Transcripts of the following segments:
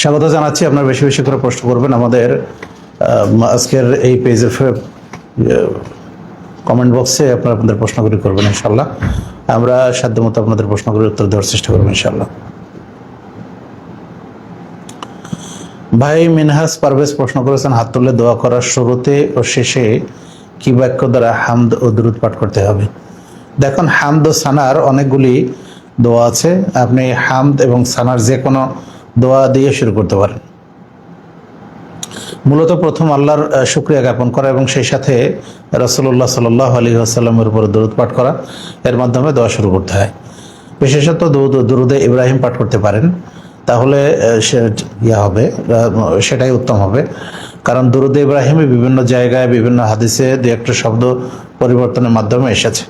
স্বাগত জানাচ্ছি। আপনারা বেশি বেশি করে প্রশ্ন করবেন আমাদের আজকের এই পেজের কমেন্ট বক্সে। আপনারা আপনাদের প্রশ্নগুলি করবেন ইনশাল্লাহ। আমরা সাধ্যমতো আপনাদের প্রশ্নগুলির উত্তর দেওয়ার চেষ্টা করবো ইনশাল্লাহ। ভাই মিনহাজ পারভেজ প্রশ্ন করেছেন, হাত তুলে দোয়া করার শুরুতে ও শেষে কি বাক্য দ্বারা হামদ ও দুরূদ পাঠ করতে হবে? দেখুন, হামদ ও সানার অনেকগুলি দোয়া আছে। আপনি হামদ এবং সানার যে কোনো দোয়া দিয়ে শুরু করতে পারেন। মূলত প্রথম আল্লাহর শুকরিয়া জ্ঞাপন করা এবং সেই সাথে রাসূলুল্লাহ সাল্লাল্লাহু আলাইহি ওয়াসাল্লামের উপর দরুদ পাঠ করা, এর মাধ্যমে দোয়া শুরু করতে হয়। বিশেষত দুরুদে ইব্রাহিম পাঠ করতে পারেন, তাহলে হবে, সেটাই উত্তম হবে। কারণ দুরুদে ইব্রাহিমে বিভিন্ন জায়গায় বিভিন্ন হাদিসে দু একটা শব্দ পরিবর্তনের মাধ্যমে এসেছে।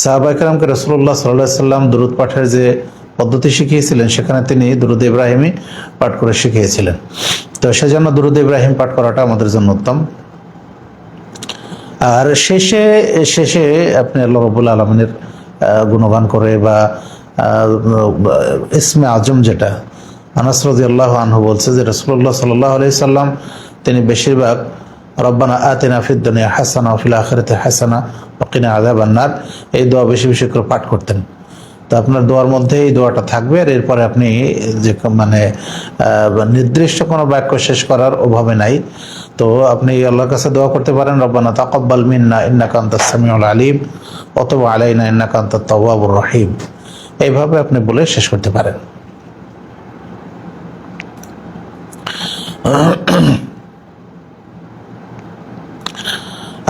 সাহাবায়ে কেরামকে রাসূলুল্লাহ সাল্লাল্লাহু আলাইহি ওয়াসাল্লাম দুরুদ পাঠের যে পদ্ধতি শিখিয়েছিলেন, সেখানে তিনি দুরুদ ইব্রাহিমই পাঠ করে শিখিয়েছিলেন। তো সেজন্য দুরুদ ইব্রাহিম পাঠ করাটা আমাদের জন্য উত্তম। আর শেষে শেষে আপনি আল্লাহ রাব্বুল আলামিনের গুণগান করে বা ইসমে আজম, যেটা আনাস রাদিয়াল্লাহু আনহু বলছে যে রাসূলুল্লাহ সাল্লাল্লাহু আলাইহি সাল্লাম তিনি বেশিরভাগ রব্বানা আতিনা ফিদ দুনিয়া হাসানা ওয়া ফিল আখিরাতি হাসানা ওয়া কিনা আযাবান নার এই দোয়া বেশি বেশি করে পাঠ করতেন। তো আপনার দোয়ার মধ্যে এই দোয়াটা থাকবে। আর এরপরে আপনি যে নির্দিষ্ট কোনো বাক্য শেষ করার অভাবে নাই। তো আপনি আল্লাহর কাছে দোয়া করতে পারেন, রব্বানা তাকাব্বাল মিন্না ইন্নাকা আনতাস সামিউল আলিম ওয়া তুব আলাইনা ইন্নাকা আনতাত তাওয়াবুর রহিম। এইভাবে আপনি বলে শেষ করতে পারেন।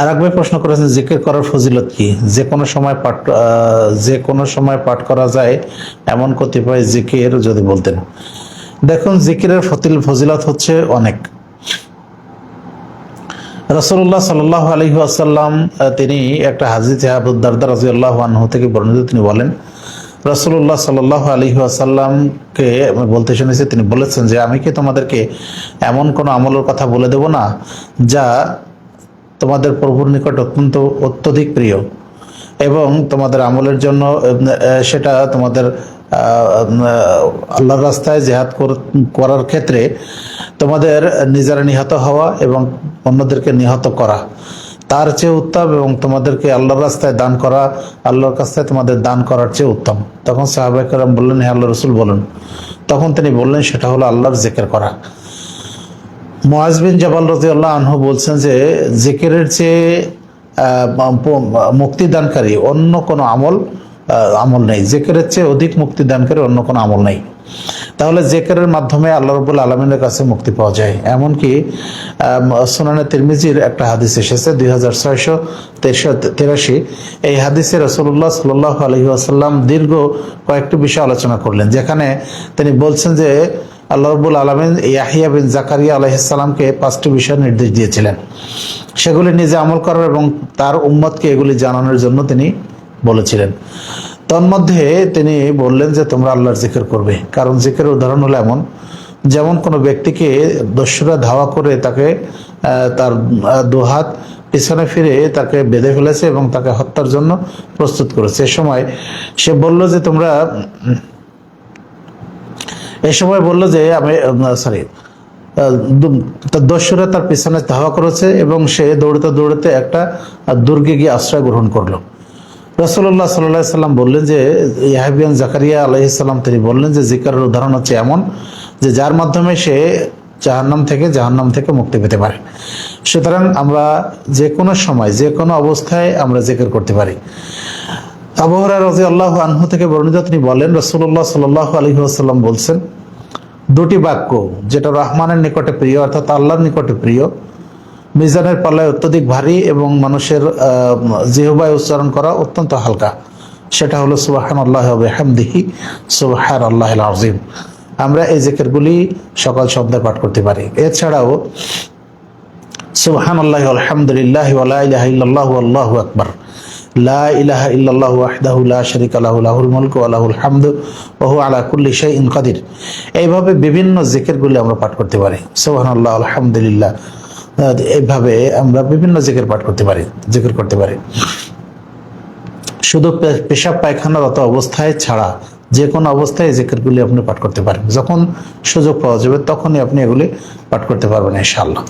আর একবার প্রশ্ন করেছেন, জিকির করার ফজিলত কি? যে কোনো সময় পাঠ করা যায় এমন কতিপয় জিকির যদি বলতেন। দেখুন, জিকিরের ফজিলত হচ্ছে অনেক। রাসূলুল্লাহ সাল্লাল্লাহু আলাইহি ওয়াসাল্লাম তিনি একটা হাদিসে আবু দারদা রাদিয়াল্লাহু আনহু থেকে বর্ণিত, তিনি বলেন রাসূলুল্লাহ সাল্লাল্লাহু আলাইহি ওয়াসাল্লামকে আমি বলতে শুনেছি, তিনি বলেছেন যে আমি কি তোমাদেরকে এমন কোনো আমলের কথা বলে দেব না যা তোমাদের প্রভুর নিকট অত্যধিক প্রিয়, এবং তোমাদের আমলের জন্য সেটা তোমাদের আল্লাহর রাস্তায় জিহাদ করার ক্ষেত্রে তোমাদের নিজেরা নিহত হওয়া এবং অন্যদেরকে নিহত করা তার চেয়ে উত্তম, এবং তোমাদেরকে আল্লাহর রাস্তায় দান করা আল্লাহর রাস্তায় তোমাদের দান করার চেয়ে উত্তম। তখন সাহাবায়ে কেরাম বললেন, হে আল্লাহর রাসূল বলুন। তখন তিনি বললেন, সেটা হলো আল্লাহর জিকির করা। মুআজ বিন জাবাল রাদিয়াল্লাহু আনহু বলছেন যে জিকিরের চেয়ে মুক্তিদানকারী অন্য কোনো আমল নেই। জিকিরের চেয়ে অধিক মুক্তিদানকারী অন্য কোনো আমল নেই। তাহলে জিকিরের মাধ্যমে আল্লাহ রাব্বুল আলামিনের কাছে মুক্তি পাওয়া যায়। এমনকি সুনানে তিরমিজির একটা হাদিস এসেছে 2683, এই হাদিসে রাসূলুল্লাহ সাল্লাল্লাহু আলাইহি ওয়াসাল্লাম দীর্ঘ কয়েকটি বিষয় আলোচনা করলেন, যেখানে তিনি বলছেন যে আল্লাহ রাব্বুল আলামিন ইয়াহইয়া বিন জাকারিয়া আলাইহিস সালামকে 5টি বিষয় নির্দেশ দিয়েছিলেন। সেগুলি নিজে আমল করার এবং তার উম্মতকে এগুলি জানানোর জন্য তিনি বলেছিলেন। তন্মধ্যে তিনি বললেন যে তোমরা আল্লাহর জিকির করবে। কারণ জিকিরের উদাহরণ হলো এমন, যেমন কোনো ব্যক্তিকে দস্যুরা ধাওয়া করে তাকে তার দুহাত পিছনে ফিরে তাকে বেঁধে ফেলেছে এবং তাকে হত্যার জন্য প্রস্তুত করেছে। এ সময় বলল যে দস্যুরা তার পিছনে ধাওয়া করেছে এবং সে দৌড়তে দৌড়তে একটা দুর্গে গিয়ে আশ্রয় গ্রহণ করলো। রাসূলুল্লাহ সাল্লাল্লাহু আলাইহি সাল্লাম বললেন যে ইয়াহইয়া বিন জাকারিয়া আলাইহিস সালাম তিনি বললেন যে জিকিরের উদাহরণ হচ্ছে এমন যে যার মাধ্যমে সে জাহান্নাম থেকে মুক্তি পেতে পারে। সুতরাং আমরা যে কোনো সময় যে কোনো অবস্থায় আমরা জিকির করতে পারি। আবু হুরায়রা রাদিয়াল্লাহু আনহু থেকে বর্ণিত, তিনি বলেন রাসূলুল্লাহ সাল্লাল্লাহু আলাইহি ওয়াসাল্লাম বলছেন, দুটি বাক্য যেটা রহমানের নিকটে প্রিয় অর্থাৎ আল্লাহর নিকটে প্রিয়, মিজানের পাল্লায় অত্যধিক ভারী এবং মানুষের জিহ্বায় উচ্চারণ করা অত্যন্ত হালকা, সেটা হলো সুবহানাল্লাহি ওয়া বিহামদিহি সুবহানাল্লাহিল আযীম। আমরা এই জিকিরগুলি সকাল সন্ধ্যায় পাঠ করতে পারি। এছাড়াও সুবহানাল্লাহি ওয়া আলহামদুলিল্লাহি ওয়া লা ইলাহা ইল্লাল্লাহু আল্লাহু আকবার, লা ইলাহা ইল্লাল্লাহু ওয়াহদাহু লা শারীকা লাহু লাহুল মুলকু ওয়া লাহুল হামদু ওয়া হুয়া আলা কুল্লি শাইইন কাদির। এইভাবে বিভিন্ন জিকিরগুলি আমরা পাঠ করতে পারি। সুবহানাল্লাহ, আলহামদুলিল্লাহ, এইভাবে আমরা বিভিন্ন জিকির করতে পারি। শুধু পেশাব পায়খানারত অবস্থায় ছাড়া যে কোনো অবস্থায় এই জিকিরগুলি আপনি পাঠ করতে পারেন। যখন সুযোগ পাওয়া যাবে তখনই আপনি এগুলি পাঠ করতে পারবেন ইনশাআল্লাহ।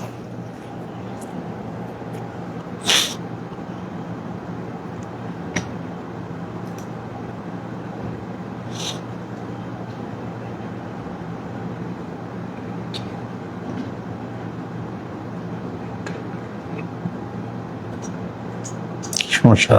সমস্যা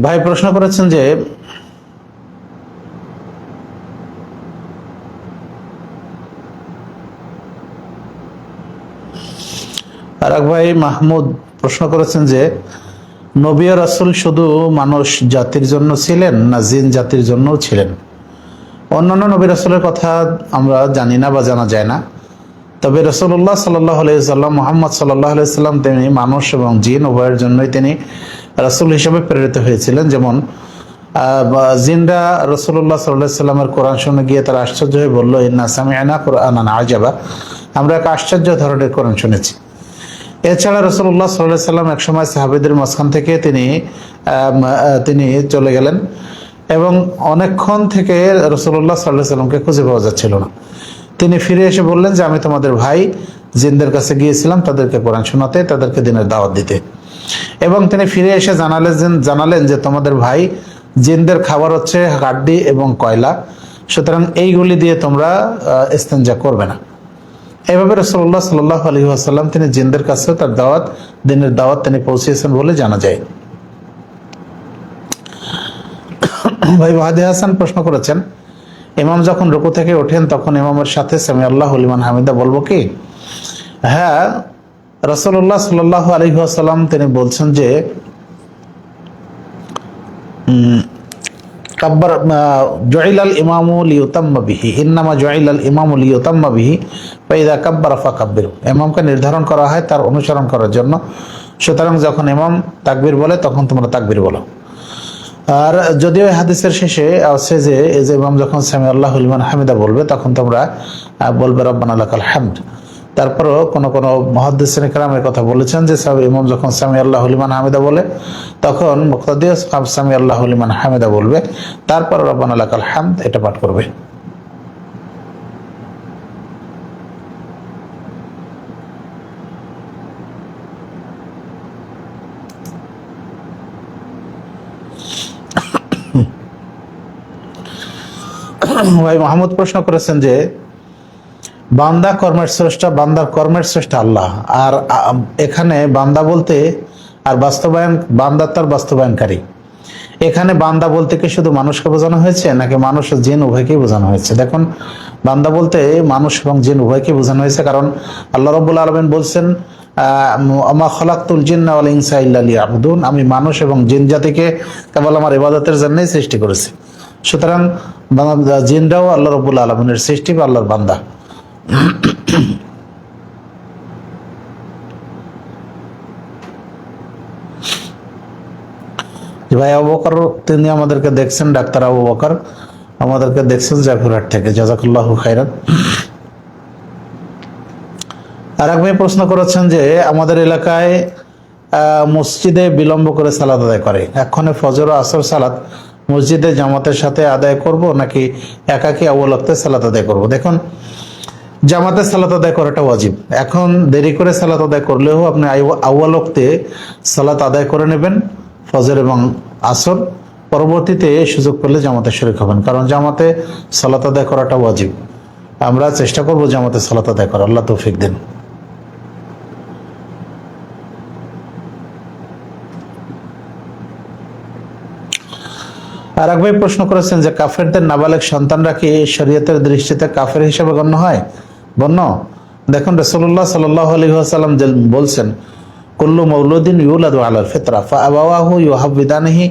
ভাই প্রশ্ন করেছেন যে আর এক ভাই মাহমুদ প্রশ্ন করেছেন যে নবী ও রাসূল শুধু মানুষ জাতির জন্য ছিলেন না জিন জাতির জন্যও ছিলেন? অন্যান্য নবী রাসূলের কথা আমরা জানি না বা জানা যায় না, তবে রাসূলুল্লাহ সাল্লাল্লাহু আলাইহি সাল্লাম, মুহাম্মদ সাল্লাল্লাহু আলাইহি সাল্লাম তিনি মানুষ এবং জিন উভয়ের জন্যই তিনি রাসূল হিসেবে প্রেরিত হয়েছিলেন। যেমন জিনরা রাসূলুল্লাহ সাল্লাল্লাহু আলাইহি সাল্লামের কোরআন শুনে গিয়ে তারা আশ্চর্য হয়ে বলল, ইন্না সামি'না কুরআনান আজাবা, আমরা এক আশ্চর্য ধরনের কোরআন শুনেছি। এছাড়া রাসূলুল্লাহ সাল্লাল্লাহু আলাইহি সাল্লাম একসময় সাহাবীদের মাঝখান থেকে তিনি চলে গেলেন এবং অনেকক্ষণ থেকে রাসূলুল্লাহ সাল্লাল্লাহু আলাইহি সাল্লামকে খুঁজে পাওয়া যাচ্ছিল না। তিনি ফিরে এসে বললেন যে আমি তোমাদের ভাই জিনদের কাছে গিয়েছিলাম তাদেরকে কোরআন শোনাতে, তাদেরকে দিনের দাওয়াত দিতে, এবং তিনি ফিরে এসে জানালেন যে তোমাদের ভাই জিনদের খাবার হচ্ছে হাড্ডি এবং কয়লা, সুতরাং এইগুলি দিয়ে তোমরা ইস্তেঞ্জা করবে না। এভাবে রাসূলুল্লাহ সাল্লাল্লাহু আলাইহি ওয়াসাল্লাম তিনি জিনদের কাছে তার দিনের দাওয়াত তিনি পৌঁছিয়েছেন বলে জানা যায়। ভাই ওয়াহাদি হাসান প্রশ্ন করেছেন, ইমাম যখন রুকু থেকে ওঠেন তখন ইমামের সাথে সামি আল্লাহু লিমান হামিদা বলবো কি? হ্যাঁ, রাসূলুল্লাহ সাল্লাল্লাহু আলাইহি ওয়াসাল্লাম তিনি বলছেন যে কাব্বার জুইলাল ইমামু লিইউতাম্মা বিহি, ইন্নামা জুইলাল ইমামু লিইউতাম্মা বিহি ফাইদা কাব্বারা ফাকাব্বিরু, ইমামকে নির্ধারণ করা হয় তার অনুসরণ করার জন্য, সুতরাং যখন ইমাম তাকবীর বলে তখন তোমরা তাকবীর বলো। আর যদিও হাদিসের শেষে আছে যে এই যে ইমাম যখন সামি আল্লাহু লিমান হামিদা বলবে তখন তোমরা বলবে রব্বানা লাকাল হামদ। তারপরও কোন মুহাদ্দিসিন কেরামের কথা বলেছেন যে ইমাম যখন সামি আল্লাহু লিমান হামিদা বলে তখন মুক্তাদিও সামি আল্লাহু লিমান হামিদা বলবে, তারপর রব্বানা লাকাল হামদ এটা পাঠ করবে। ভাই মাহমুদ প্রশ্ন করেছেন যে বান্দা কর্মের স্রষ্টা, বান্দার কর্মের স্রষ্টা আল্লাহ, আর এখানে বান্দা বলতে আর বান্দা তার বাস্তবায়নকারী, এখানে বান্দা বলতে কি শুধু মানুষকে বোঝানো হয়েছে নাকি মানুষ ও জিন উভয়কেই বোঝানো হয়েছে? দেখুন, বান্দা বলতে মানুষ এবং জিন উভয়কেই বোঝানো হয়েছে, কারণ আল্লাহ রাব্বুল আলামিন বলছেন আমা খালাকতুল জিন্না ওয়াল ইনসা ইল্লা লিয়াবুদুন, আমি মানুষ এবং জিন জাতিকে কেবল আমার ইবাদতের জন্যই সৃষ্টি করেছি। সুতরাং জিনরাও আল্লাহ রাব্বুল আলামিনের সৃষ্টি বা আল্লাহর বান্দা। ভাই আবু বকর তিনি আমাদেরকে দেখছেন, ডাক্তার আবু বকর আমাদেরকে দেখছেন জাফরহাট থেকে, জাযাকাল্লাহু খাইরান। আর এক ভাই প্রশ্ন করেছেন যে আমাদের এলাকায় মসজিদে বিলম্ব করে সালাত আদায় করে, এক্ষণে ফজর ও আসর সালাত মসজিদে জামাতের সাথে আদায় করব নাকি একাকী আউয়াল ওয়াক্তে সালাত আদায় করব? দেখুন, জামাতে সালাত আদায় করাটা ওয়াজিব। এখন দেরি করে সালাত আদায় করলেও আপনি আউয়াল ওয়াক্তে সালাত আদায় করে নেবেন ফজর এবং আসর, পরবর্তীতে সুযোগ পেলে জামাতে শরীক হবেন, কারণ জামাতে সালাত আদায় করাটা ওয়াজিব। আমরা চেষ্টা করব জামাতে সালাত আদায় করার, আল্লাহ তৌফিক দেন। আর এক ভাই প্রশ্ন করেছেন যে কাফেরদের নাবালেগ সন্তানরা কি শরীয়তের দৃষ্টিতে কাফের হিসেবে গণ্য? দেখুন, রাসূলুল্লাহ সাল্লাল্লাহু আলাইহি ওয়াসাল্লাম বলছেন, কুল্লু মাউলুদিন ইউলাদু আলাল ফিতরা ফাআবাওয়াহু ইউহাব্বিদানিহি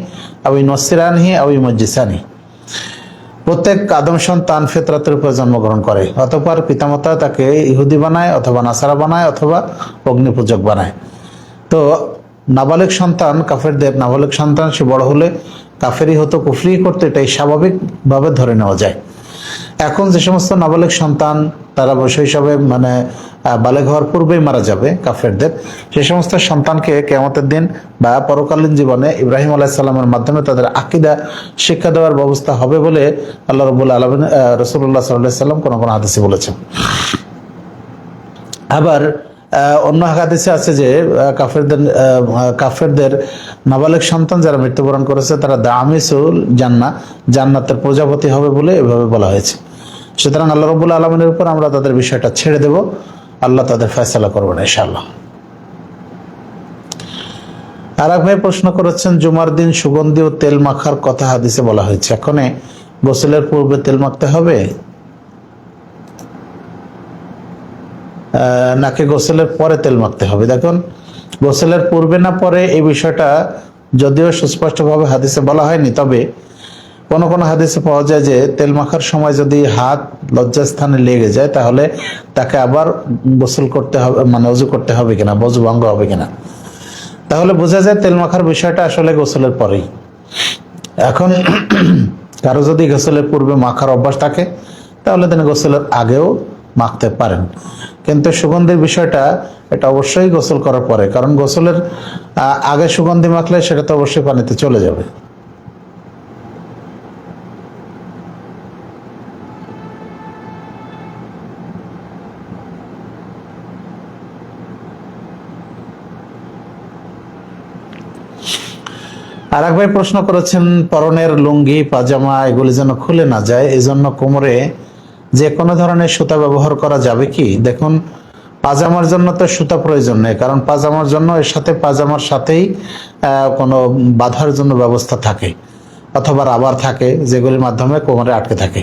আও ইউনাসসিরানিহি আও ইউমাজ্জিসানিহি। প্রত্যেক আদম সন্তান ফিতরাতের উপর জন্মগ্রহণ করে, অতঃপর পিতামাতা তাকে ইহুদি বানায় অথবা নাসারা বানায় অথবা অগ্নিপূজক বানায়। তো নাবালেগ সন্তান, কাফেরদের নাবালেগ সন্তান সে বড় হলে কাফেরই হতো, কুফরি করতো, এটাই স্বাভাবিকভাবে ধরে নেওয়া যায়। এখন যে সমস্ত নাবালেগ সন্তান তারা শৈশবে মানে বালেগ হওয়ার পূর্বেই মারা যাবে কাফেরদের, সে সমস্ত সন্তানকে কিয়ামতের দিন বা পরকালীন জীবনে ইব্রাহিম আলাইহিস সালামের মাধ্যমে তাদের আকীদা শিক্ষা দেওয়ার ব্যবস্থা হবে বলে আল্লাহ রাব্বুল আলামিন রাসূলুল্লাহ সাল্লাল্লাহু আলাইহি ওয়াসাল্লাম কোন হাদিসে বলেছেন। আবার অন্য হাদিসে আছে যে কাফেরদের নাবালেগ সন্তান যারা মৃত্যুবরণ করেছে তারা দামিসুল জান্নাতের প্রজাপতি হবে বলে এভাবে বলা হয়েছে। সুতরাং আল্লাহ রাব্বুল আলামিনের উপর আমরা তাদের বিষয়টা ছেড়ে দেব, আল্লাহ তাদের ফয়সালা করবেন ইনশাআল্লাহ। আর এক ভাই প্রশ্ন করেছেন, জুমার দিন সুগন্ধি ও তেল মাখার কথা হাদিসে বলা হয়েছে, এখন গোসলের পূর্বে তেল মাখতে হবে নাকি গোসলের পরে তেল মাখতে হবে? দেখুন, গোসলের পূর্বে না পরে এই বিষয়টা যদিও সুস্পষ্টভাবে হাদিসে বলা হয়নি, তবে কোন কোন হাদিসে পাওয়া যায় যে তেল মাখার সময় যদি হাত লজ্জাস্থানে লেগে যায় তাহলে তাকে আবার গোসল করতে হবে, মানে ওযু করতে হবে কিনা, ওযু ভঙ্গ হবে কিনা। তাহলে বোঝা যায় তেল মাখার বিষয়টা আসলে গোসলের পরেই। এখন কারো যদি গোসলের পূর্বে মাখার অভ্যাস থাকে তাহলে তিনি গোসলের আগেও মাখতে পারেন, কিন্তু সুগন্ধির বিষয়টা এটা অবশ্যই গোসল করার পরে, কারণ গোসলের আগে সুগন্ধি মাখলে সেটা তো অবশ্যই পানিতে চলে যাবে। আর এক ভাই প্রশ্ন করেছেন, পরনের লুঙ্গি পাজামা এগুলি যেন খুলে না যায়, এই জন্য কোমরে যে কোনো ধরনের সুতা ব্যবহার করা যাবে কি? দেখুন, পাজামার জন্য তো সুতা প্রয়োজন নেই, কারণ পাজামার জন্য এর সাথে পাজামার সাথেই কোনো বাঁধার জন্য ব্যবস্থা থাকে অথবা রাবার থাকে, যেগুলির মাধ্যমে কোমরে আটকে থাকে।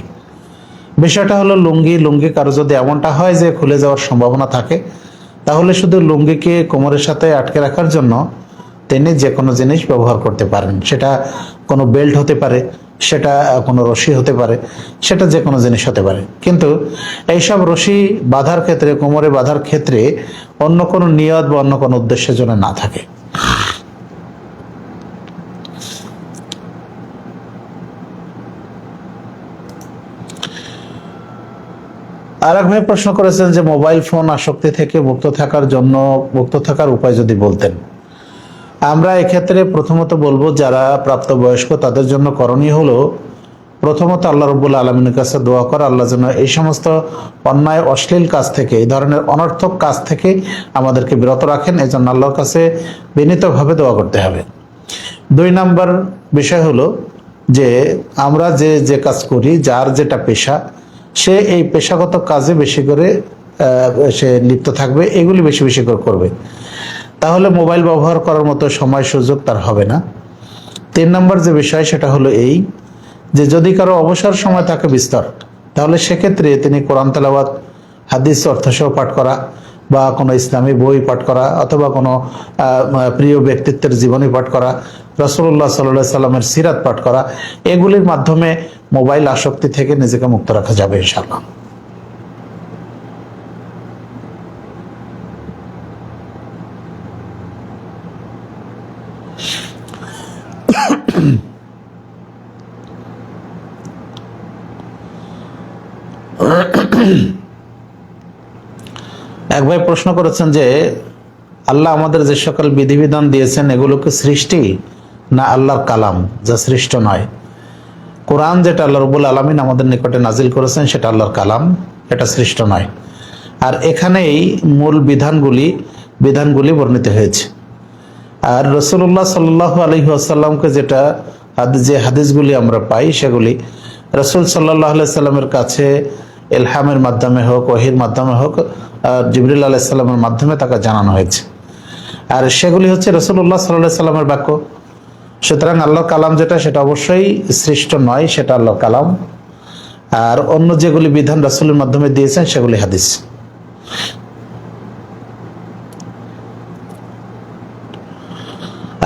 বিষয়টা হলো লুঙ্গি কারো যদি এমনটা হয় যে খুলে যাওয়ার সম্ভাবনা থাকে, তাহলে শুধু লুঙ্গিকে কোমরের সাথে আটকে রাখার জন্য তিনি যে কোনো জিনিস ব্যবহার করতে পারেন, সেটা কোনো বেল্ট হতে পারে, সেটা কোনো রশি হতে পারে, সেটা যে কোনো জিনিস হতে পারে। কিন্তু এইসব রশি বাঁধার ক্ষেত্রে, কোমরে বাঁধার ক্ষেত্রে অন্য কোনো নিয়ত বা অন্য কোনো উদ্দেশ্যের জন্য না থাকে। আর এক ভাই প্রশ্ন করেছেন যে মোবাইল ফোন আসক্তি থেকে মুক্ত থাকার উপায় যদি বলতেন। আমরা এক্ষেত্রে প্রথমত বলবো, যারা প্রাপ্তবয়স্ক তাদের জন্য করণীয় হলো প্রথমত আল্লাহ রাব্বুল আলামিনের কাছে দোয়া করা, আল্লাহ যেন এই সমস্ত অন্যায় অশ্লীল কাজ থেকে, এই ধরনের অনর্থক কাজ থেকে আমাদেরকে বিরত রাখেন, এই জন্য আল্লাহর কাছে বিনীতভাবে দোয়া করতে হবে। 2 নম্বর বিষয় হলো যে আমরা যে কাজ করি, যার যেটা পেশা, সে এই পেশাগত কাজে বেশি করে সে লিপ্ত থাকবে, এগুলি বেশি বেশি করে করবে, তাহলে মোবাইল ব্যবহার করার মতো সময় সুযোগ তার হবে না। 3 নম্বর যে বিষয় সেটা হলো এই যে যদি কারো অবসর সময় থাকে বিস্তর, তাহলে সেক্ষেত্রে তিনি কোরআন তেলাওয়াত, হাদিস অর্থসহ পাঠ করা বা কোনো ইসলামী বই পাঠ করা অথবা কোনো প্রিয় ব্যক্তিত্বের জীবনী পাঠ করা, রাসূলুল্লাহ সাল্লাল্লাহু আলাইহি সাল্লামের সিরাত পাঠ করা, এগুলির মাধ্যমে মোবাইল আসক্তি থেকে নিজেকে মুক্ত রাখা যাবে ইনশাআল্লাহ। এক ভাই প্রশ্ন করেছেন যে আল্লাহ আমাদের যে সকল বিধিবিধান দিয়েছেন এগুলোকে সৃষ্টি না আল্লাহর কালাম যা সৃষ্ট নয়? কোরআন যেটা আল্লাহ রাব্বুল আলামিন আমাদের নিকটে নাজিল করেছেন সেটা আল্লাহর কালাম, এটা সৃষ্ট নয়। আর এখানেই মূল বিধানগুলি বর্ণিত হয়েছে। আর রাসূলুল্লাহ সাল্লাল্লাহু আলাইহি ওয়াসাল্লামকে যে হাদিসগুলি আমরা পাই, সেগুলি রাসূল সাল্লাল্লাহু আলাইহি সাল্লামের কাছে ইলহামের মাধ্যমে হোক, ওহীর মাধ্যমে হোক, জিবরিল আলাইহিস সালামের মাধ্যমে তাকে জানানো হয়েছে। আর সেগুলি হচ্ছে রাসূলুল্লাহ সাল্লাল্লাহু আলাইহি সাল্লামের বাক্য। সুতরাং আল্লাহর কালাম যেটা, সেটা অবশ্যই সৃষ্ট নয়, সেটা আল্লাহর কালাম। আর অন্য যেগুলি বিধান রাসূলের মাধ্যমে দিয়েছেন সেগুলি হাদিস।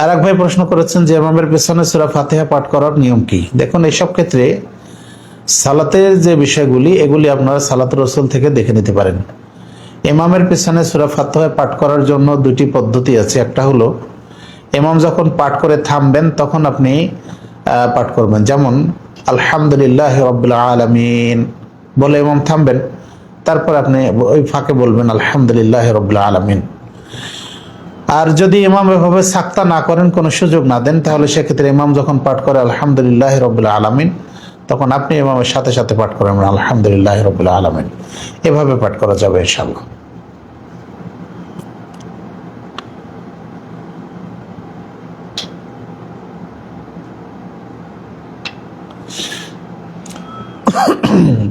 আর এক ভাই প্রশ্ন করেছেন যে ইমামের পেছনে সূরা ফাতিহা পাঠ করার নিয়ম কি? দেখুন, এইসব ক্ষেত্রে সালাতের যে বিষয়গুলি, এগুলি আপনারা সালাতুর রাসূল থেকে দেখে নিতে পারেন। ইমামের পেছনে সূরা ফাতিহা পাঠ করার জন্য দুটি পদ্ধতি আছে। একটা হলো, ইমাম যখন পাঠ করে থামবেন তখন আপনি পাঠ করবেন। যেমন আলহামদুলিল্লাহ রাব্বিল আলামিন বলে ইমাম থামবেন, তারপর আপনি ওই ফাঁকে বলবেন আলহামদুলিল্লাহ রাব্বিল আলামিন। আর যদি ইমাম এভাবে সাক্তা না করেন, কোনো সুযোগ না দেন, তাহলে সেক্ষেত্রে ইমাম যখন পাঠ করে আলহামদুলিল্লাহ রাব্বিল আলামিন, তখন আপনি ইমামের সাথে সাথে পাঠ করেন আলহামদুলিল্লাহ রাব্বিল আলামিন। এভাবে পাঠ করা যাবে ইনশাআল্লাহ।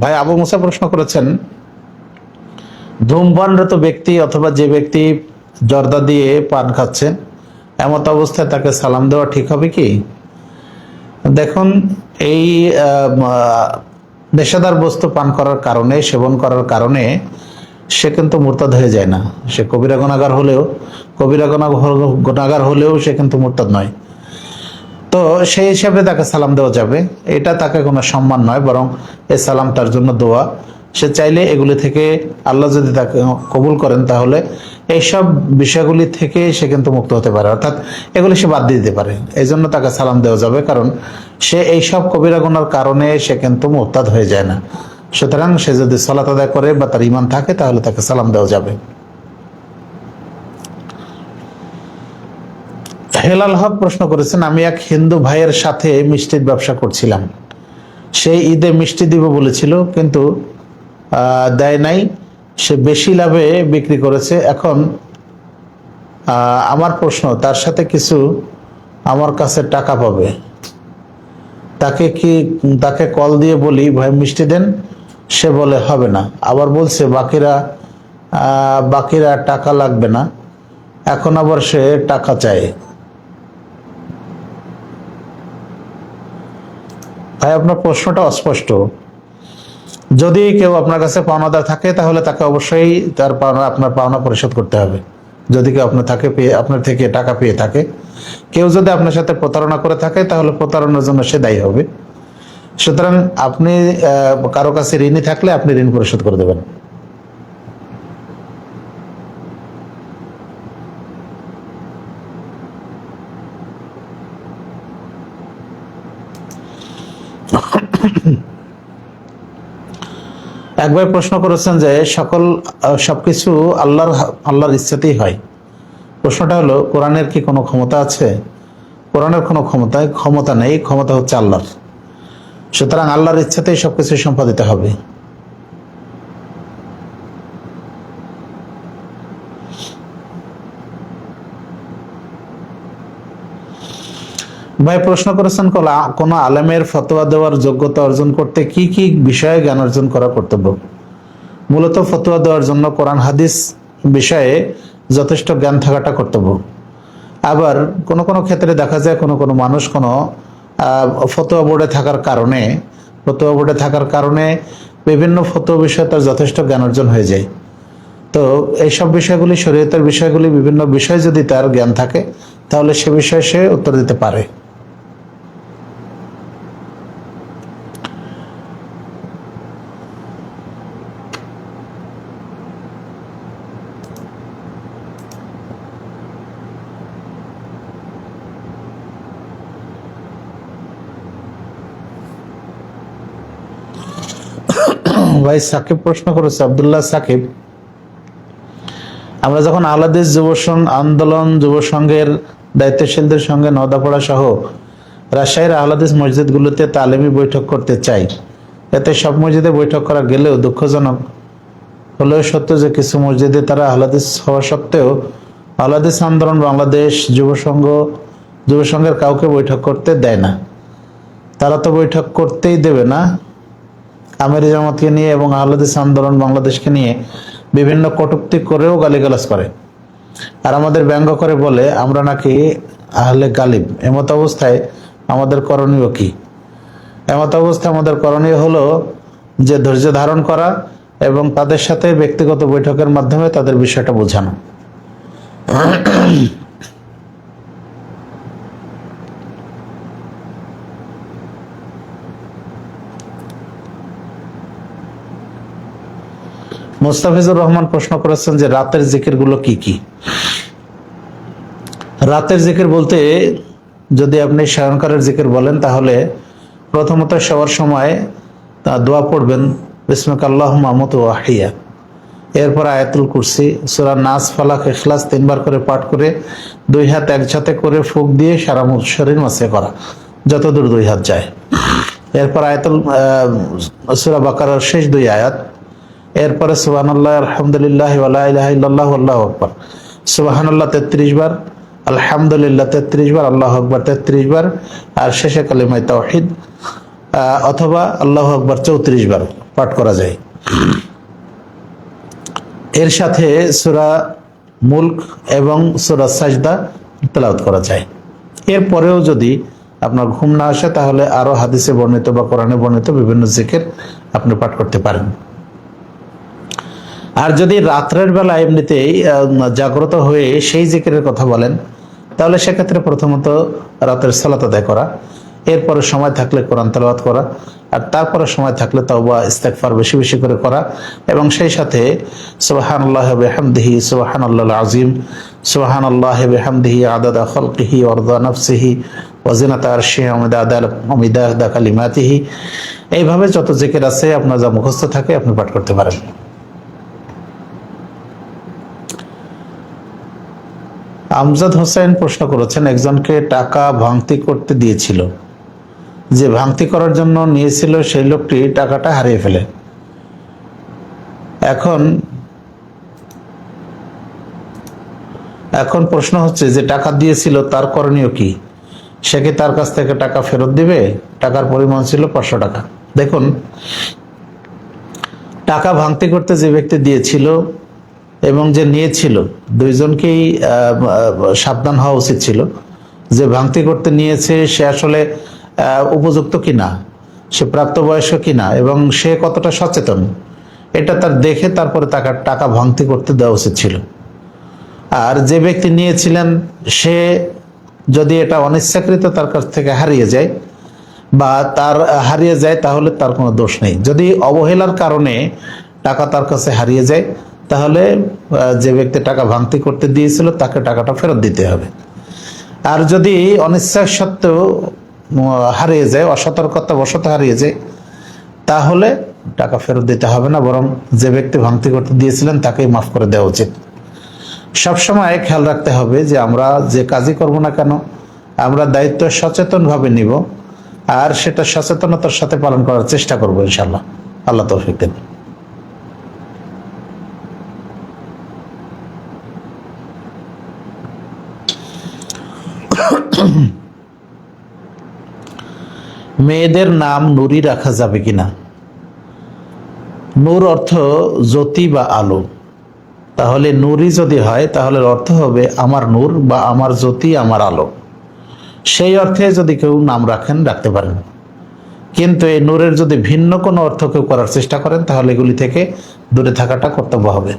ভাই আবু মুসা প্রশ্ন করেছেন, ধূমপানরত ব্যক্তি অথবা যে ব্যক্তি জর্দা দিয়ে পান খাচ্ছেন, এমত অবস্থায় তাকে সালাম দেওয়া ঠিক হবে কি? দেখুন, এই নেশাদার বস্তু পান করার কারণে, সেবন করার কারণে সে কিন্তু মুরতাদ হয়ে যায় না। সে কবিরা গুনাহগার হলেও সে কিন্তু মুরতাদ নয়। তো সেই হিসাবে তাকে সালাম দেওয়া যাবে। এটা তাকে কোনো সম্মান নয়, বরং এই সালাম তার জন্য দোয়া। সে চাইলে এগুলি থেকে, আল্লাহ যদি তাকে কবুল করেন, তাহলে এইসব বিষয়গুলি থেকে সে কিন্তু মুক্ত হতে পারে, অর্থাৎ এগুলি সে বাদ দিয়ে দিতে পারে। এই জন্য তাকে সালাম দেওয়া যাবে, কারণ সে এইসব কবিরা গুনার কারণে সে কিন্তু মুরতাদ হয়ে যায় না। সুতরাং সে যদি সালাত আদায় করে বা তার ঈমান থাকে, তাহলে তাকে সালাম দেওয়া যাবে। হেলাল হক প্রশ্ন করেছেন, আমি এক হিন্দু ভাইয়ের সাথে মিষ্টির ব্যবসা করছিলাম। সেই ঈদে মিষ্টি দিব বলেছিল, কিন্তু দেয় নাই। সে বেশি লাভে বিক্রি করেছে। এখন আমার প্রশ্ন, তার সাথে কিছু আমার কাছে টাকা পাবে, তাকে কল দিয়ে বলি ভাই মিষ্টি দেন, সে বলে হবে না। আবার বলছে বাকিরা টাকা লাগবে না, এখন আবার সে টাকা চায়। ভাই আপনার প্রশ্নটা অস্পষ্ট। যদি কেউ আপনার কাছে পাওনাদার থাকে, তাহলে তাকে অবশ্যই তার পাওনা, আপনার পাওনা পরিশোধ করতে হবে। যদি কেউ আপনার থেকে টাকা পেয়ে থাকে, কেউ যদি আপনার সাথে প্রতারণা করে থাকে, তাহলে প্রতারণার জন্য সে দায়ী হবে। সুতরাং আপনি কারো কাছে ঋণী থাকলে আপনি ঋণ পরিশোধ করে দেবেন। একবার প্রশ্ন করেছেন যে সবকিছু আল্লাহর ইচ্ছাতেই হয়। প্রশ্নটা হলো, কোরআনের কি কোনো ক্ষমতা আছে? কোরআনের কোনো ক্ষমতা নেই, ক্ষমতা হচ্ছে আল্লাহর। সুতরাং আল্লাহর ইচ্ছাতেই সবকিছু সম্পাদিত হবে। ভাই প্রশ্ন করেছেন, কোন আলেমের ফতোয়া দেওয়ার যোগ্যতা অর্জন করতে কি কি বিষয়ে জ্ঞান অর্জন করা কর্তব্য? মূলত ফতোয়া দেওয়ার জন্য কোরআন হাদিস বিষয়ে যথেষ্ট জ্ঞান থাকাটা কর্তব্য। আবার কোনো কোনো ক্ষেত্রে দেখা যায় কোনো মানুষ ফতোয়া বোর্ডে থাকার কারণে বিভিন্ন ফতোয়া বিষয়ে তার যথেষ্ট জ্ঞান অর্জন হয়ে যায়। তো এইসব বিষয়গুলি, শরীয়তের বিষয়গুলি, বিভিন্ন বিষয় যদি তার জ্ঞান থাকে, তাহলে সে বিষয়ে সে উত্তর দিতে পারে। ভাই সাকিব প্রশ্ন করেছে, আব্দুল্লাহ সাকিব, আমরা যখন আহলাদিস যুব সংঘের দায়িত্বশীলদের সঙ্গে নওদাপাড়া সহ রাজশাহীর আহলাদিস মসজিদগুলোতে তালিমি বৈঠক করতে চাই। এতে সব মসজিদে বৈঠক করা গেলেও দুঃখজনক হলেও সত্য যে কিছু মসজিদে তারা আহলাদিস হওয়া সত্ত্বেও আহলাদিস আন্দোলন বাংলাদেশ যুব সংঘের কাউকে বৈঠক করতে দেয় না। তারা তো বৈঠক করতেই দেবে না। আমিরি জামাতকে নিয়ে এবং আহলাদিস আন্দোলন বাংলাদেশকে নিয়ে বিভিন্ন কটূক্তি করেও গালিগালাজ করে, আর আমাদের ব্যঙ্গ করে বলে আমরা নাকি আহলে গালিব, এমত অবস্থায় আমাদের করণীয় কি? এমত অবস্থায় আমাদের করণীয় হলো যে ধৈর্য ধারণ করা এবং তাদের সাথে ব্যক্তিগত বৈঠকের মাধ্যমে তাদের বিষয়টা বোঝানো। মোস্তাফিজুর রহমান প্রশ্ন করেছেন যে রাতের জিকিরগুলো কি কি? রাতের জিকির বলতে যদি আপনি শয়নকারের জিকির বলেন তাহলে প্রথমত শোয়ার সময় দোয়া পড়বেন বিসমিকা আল্লাহুম্মা আমুতু ওয়া আহইয়া, এরপর আয়াতুল কুরসি, সূরা নাস, ফালাক, ইখলাস 3 বার করে পাঠ করে 2 হাত একসাথে করে ফুঁক দিয়ে সারা শরীর মাসে করা যতদূর 2 হাত যায়। এরপর আয়াতুল সূরা বাকারার শেষ 2 আয়াত, এরপরে সুবহানাল্লাহ, আলহামদুলিল্লাহ, ওয়া লা ইলাহা ইল্লাল্লাহু আল্লাহু আকবার। সুবহানাল্লাহ 33 বার, আলহামদুলিল্লাহ 33 বার, আল্লাহু আকবার 33 বার, আর শেষে কালিমায়ে তাওহীদ অথবা আল্লাহু আকবার 34 বার পাঠ করা যায়। এর সাথে সূরা মুলক এবং সূরা সাজদা তেলাওয়াত করা যায়। এরপরেও যদি আপনার ঘুম না আসে তাহলে আরো হাদিসে বর্ণিত বা কোরআনে বর্ণিত বিভিন্ন জিকির আপনি পাঠ করতে পারেন। আর যদি রাত্রের বেলা এমনিতেই জাগ্রত হয়ে সেই জিকিরের কথা বলেন তাহলে সেক্ষেত্রে প্রথমত রাতের সালাত আদায় করা, এরপরে সময় থাকলে কোরআন তেলাওয়াত করা, আর তারপরে সময় থাকলে তাওবা ইস্তেগফার বেশি বেশি করে করা, এবং সেই সাথে সুবহানাল্লাহি ওয়া বিহামদিহি সুবহানাল্লাহিল আযীম, সুবহানাল্লাহি ওয়া বিহামদিহি আদাদা খালকিহি ওয়া রিদা নাফসিহি ওয়া জিনাতা আরশিহি ওয়া মিদাদা কালিমাতিহি, এইভাবে যত জিকির আছে আপনার যা মুখস্থ থাকে আপনি পাঠ করতে পারেন। আমজাদ হোসেন প্রশ্ন করেছেন একজনকে টাকা ভাঙতি করতে দিয়েছিল, যে ভাঙতি করার জন্য নিয়েছিল সেই লোকটি টাকাটা হারিয়ে ফেলে। এখন প্রশ্ন হচ্ছে যে টাকা দিয়েছিল তার করণীয় কি? সে কি তার কাছ থেকে টাকা ফেরত দিবে? টাকার পরিমাণ ছিল 500 টাকা। দেখুন, টাকা ভাঙতি করতে যে ব্যক্তি দিয়েছিল এবং যে নিয়েছিল দুইজনকেই সাবধান হওয়া উচিত ছিল যে ভাঙতি করতে নিয়েছে সে আসলে উপযুক্ত কিনা, সে প্রাপ্তবয়স্ক কিনা এবং সে কতটা সচেতন, এটা তার দেখে তারপরে টাকা ভাঙতি করতে দেওয়া উচিত ছিল। আর যে ব্যক্তি নিয়েছিলেন সে যদি এটা অনিচ্ছাকৃত তার কাছ থেকে হারিয়ে যায় বা তার হারিয়ে যায় তাহলে তার কোনো দোষ নেই। যদি অবহেলার কারণে টাকা তার কাছে হারিয়ে যায় তাহলে যে ব্যক্তি টাকা ভাঙতি করতে দিয়েছিল তাকে টাকাটা ফেরত দিতে হবে। আর যদি অনিচ্ছা সত্ত্বেও হারিয়ে যায়, অসতর্কতা বশত হারিয়ে যায়, তাহলে টাকা ফেরত দিতে হবে না, বরং যে ব্যক্তি ভাঙতি করতে দিয়েছিলেন তাকেই মাফ করে দেওয়া উচিত। সবসময় খেয়াল রাখতে হবে যে আমরা যে কাজই করব না কেন আমরা দায়িত্ব সচেতনভাবে নিব আর সেটা সচেতনতার সাথে পালন করার চেষ্টা করব ইনশাআল্লাহ। আল্লাহ তৌফিক দেন। মেয়েদের নাম নুরি রাখা যাবে কিনা? নূর অর্থ জ্যোতি বা আলো, তাহলে নুরি যদি হয় তাহলে অর্থ হবে আমার নূর বা আমার জ্যোতি, আমার আলো। সেই অর্থে যদি কেউ নাম রাখতে পারেন, কিন্তু এই নূরের যদি ভিন্ন কোনো অর্থ কেউ করার চেষ্টা করেন তাহলে এগুলি থেকে দূরে থাকাটা কর্তব্য হবে।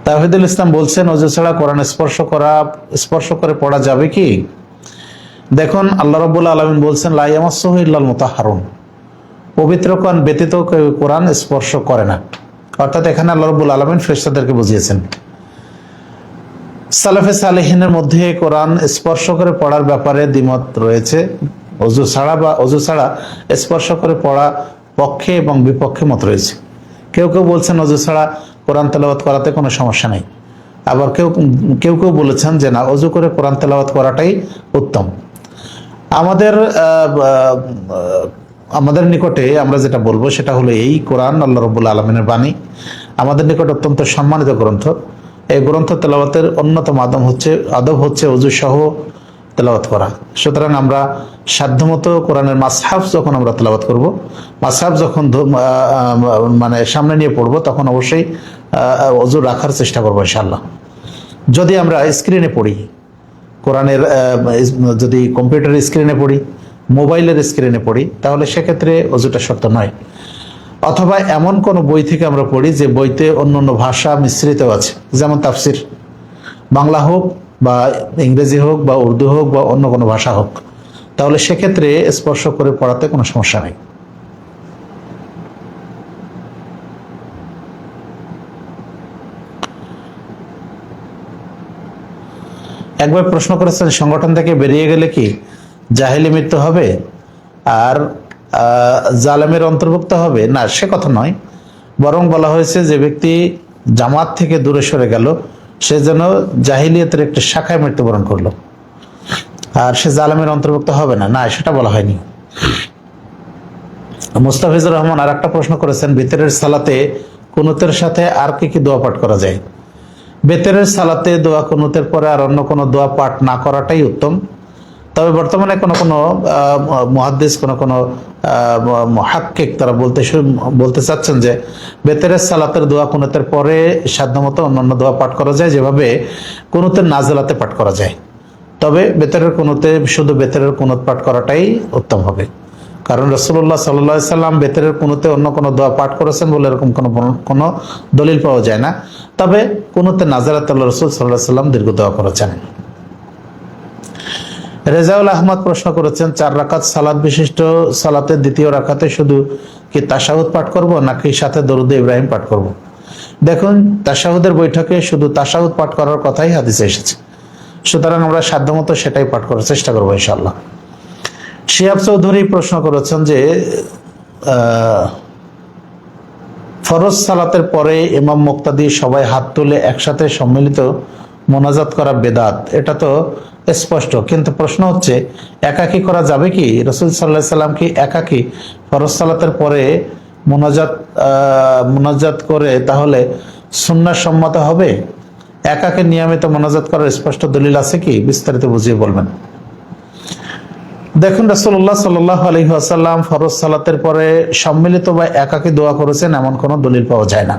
তাহিদুল ইসলাম বলছেন অজু ছাড়া কোরআন স্পর্শ করে পড়া যাবে কি? দেখুন, আল্লাহ রাব্বুল আলামিন বলছেন লা ইয়ামাসসুহু ইল্লাল মুতাহহারুন, পবিত্রগণ ব্যতীত কেউ কোরআন স্পর্শ করে না। অর্থাৎ এখানে আল্লাহ রাব্বুল আলামিন ফেরেশতাদেরকে বুঝিয়েছেন। সালাফে সালেহিনের মধ্যে কোরআন স্পর্শ করে পড়ার ব্যাপারে দ্বিমত রয়েছে। অজু ছাড়া স্পর্শ করে পড়া পক্ষে এবং বিপক্ষে মত রয়েছে। কেউ কেউ বলছেন অজু ছাড়া কোরআন তেলাওয়াত করাতে কোনো সমস্যা নেই, আবার কেউ বলেছেন যে না, অজু করে কোরআন তেলাওয়াত করাটাই উত্তম। আমাদের নিকটে আমরা যেটা বলবো সেটা হলো এই কোরআন আল্লাহ রাব্বুল আলামিনের বাণী, আমাদের নিকট অত্যন্ত সম্মানিত গ্রন্থ। এই গ্রন্থ তেলাওয়াতের অন্যতম আদব হচ্ছে অজু সহ তেলাওয়াত করা। সুতরাং আমরা সাধ্যমতো কোরআনের মাসহাফ যখন আমরা তেলাওয়াত করব, মাসহাফ যখন মানে সামনে নিয়ে পড়বো, তখন অবশ্যই ওযু রাখার চেষ্টা করবো ইনশাআল্লাহ। যদি আমরা স্ক্রিনে পড়ি, কোরআনের যদি কম্পিউটারের স্ক্রিনে পড়ি, মোবাইলের স্ক্রিনে পড়ি, তাহলে সেক্ষেত্রে ওযুটা শর্ত নয়। অথবা এমন কোনো বই থেকে আমরা পড়ি যে বইতে অন্য অন্য ভাষা মিশ্রিত আছে, যেমন তাফসির, বাংলা হোক বা ইংরেজি হোক বা উর্দু হোক বা অন্য কোনো ভাষা হোক, তাহলে সেক্ষেত্রে স্পর্শ করে পড়াতে কোনো সমস্যা নেই। একবার প্রশ্ন করেছেন, সংগঠন থেকে বেরিয়ে গেলে কি জাহেলি মৃত্যু হবে আর জালেমের অন্তর্ভুক্ত হবে? না, সে কথা নয়। বরং বলা হয়েছে যে ব্যক্তি জামাত থেকে দূরে সরে গেল, সে যেন জাহিলিয়াতের একটি শাখায় মৃত্যুবরণ করলো, আর সে জালেমের অন্তর্ভুক্ত হবে না, না সেটা বলা হয়নি। মুস্তাফিজুর রহমান আর একটা প্রশ্ন করেছেন, ভিতরের সালাতে কুনুতের সাথে আর কি কি দোয়া পাঠ করা যায়? বেতেরের সালাতে দোয়া কুনুতের পরে আর অন্য কোনো দোয়া পাঠ না করাটাই উত্তম। তবে বর্তমানে কোনো কোনো মুহাদ্দিস, কোনো কোনো মুহাক্কিক তারা বলতে চাচ্ছেন যে বেতেরের সালাতের দোয়া কুনুতের পরে সাধ্যমতো অন্যান্য দোয়া পাঠ করা যায়, যেভাবে কুনুতের নাজেলাতে পাঠ করা যায়। তবে বেতেরের কুনুতে শুধু বেতেরের কুনুত পাঠ করাটাই উত্তম হবে, কারণ রাসূলুল্লাহ সাল্লাল্লাহু আলাইহি সাল্লাম বেতেরের কুনুতে অন্য কোনো দোয়া পাঠ করেছেন বলে এরকম কোনো দলিল পাওয়া যায় না। তবে কুনুতে নাজেলাতে রাসূল সাল্লাল্লাহু আলাইহি সাল্লাম দীর্ঘ দোয়া করেছেন। রেজাউল আহমদ প্রশ্ন করেছেন, 4 রাকাত সালাত বিশিষ্ট সালাতের দ্বিতীয় রাকাতে শুধু কি তাশাহুদ পাঠ করব নাকি সাথে দরুদ ইব্রাহিম পাঠ করব? দেখুন, তাশাহুদের বৈঠকে শুধু তাশাহুদ পাঠ করার কথাই হাদিসে এসেছে, সুতরাং আমরা সাধ্যমতো সেটাই পাঠ করার চেষ্টা করবো ইনশাআল্লাহ। শিহাব চৌধুরী প্রশ্ন করেছেন যে ফরজ সালাতের পরে ইমাম মুক্তাদি সবাই হাত তুলে একসাথে সম্মিলিত মোনাজাত করা বেদাত, এটা তো স্পষ্ট, কিন্তু প্রশ্ন হচ্ছে একাকী করা যাবে কি? রাসূল সাল্লাল্লাহু আলাইহি সাল্লাম কি একাকী ফরজ সালাতের পরে মোনাজাত করে তাহলে সুন্নাহ সম্মত হবে? একাকী নিয়মিত মোনাজাত করার স্পষ্ট দলিল আছে কি? বিস্তারিত বুঝিয়ে বলবেন। দেখুন, রাসূলুল্লাহ সাল্লাল্লাহু আলাইহি ওয়াসাল্লাম ফরজ সালাতের পরে সম্মিলিত বা একাকী দোয়া করেছেন এমন কোনো দলিল পাওয়া যায় না।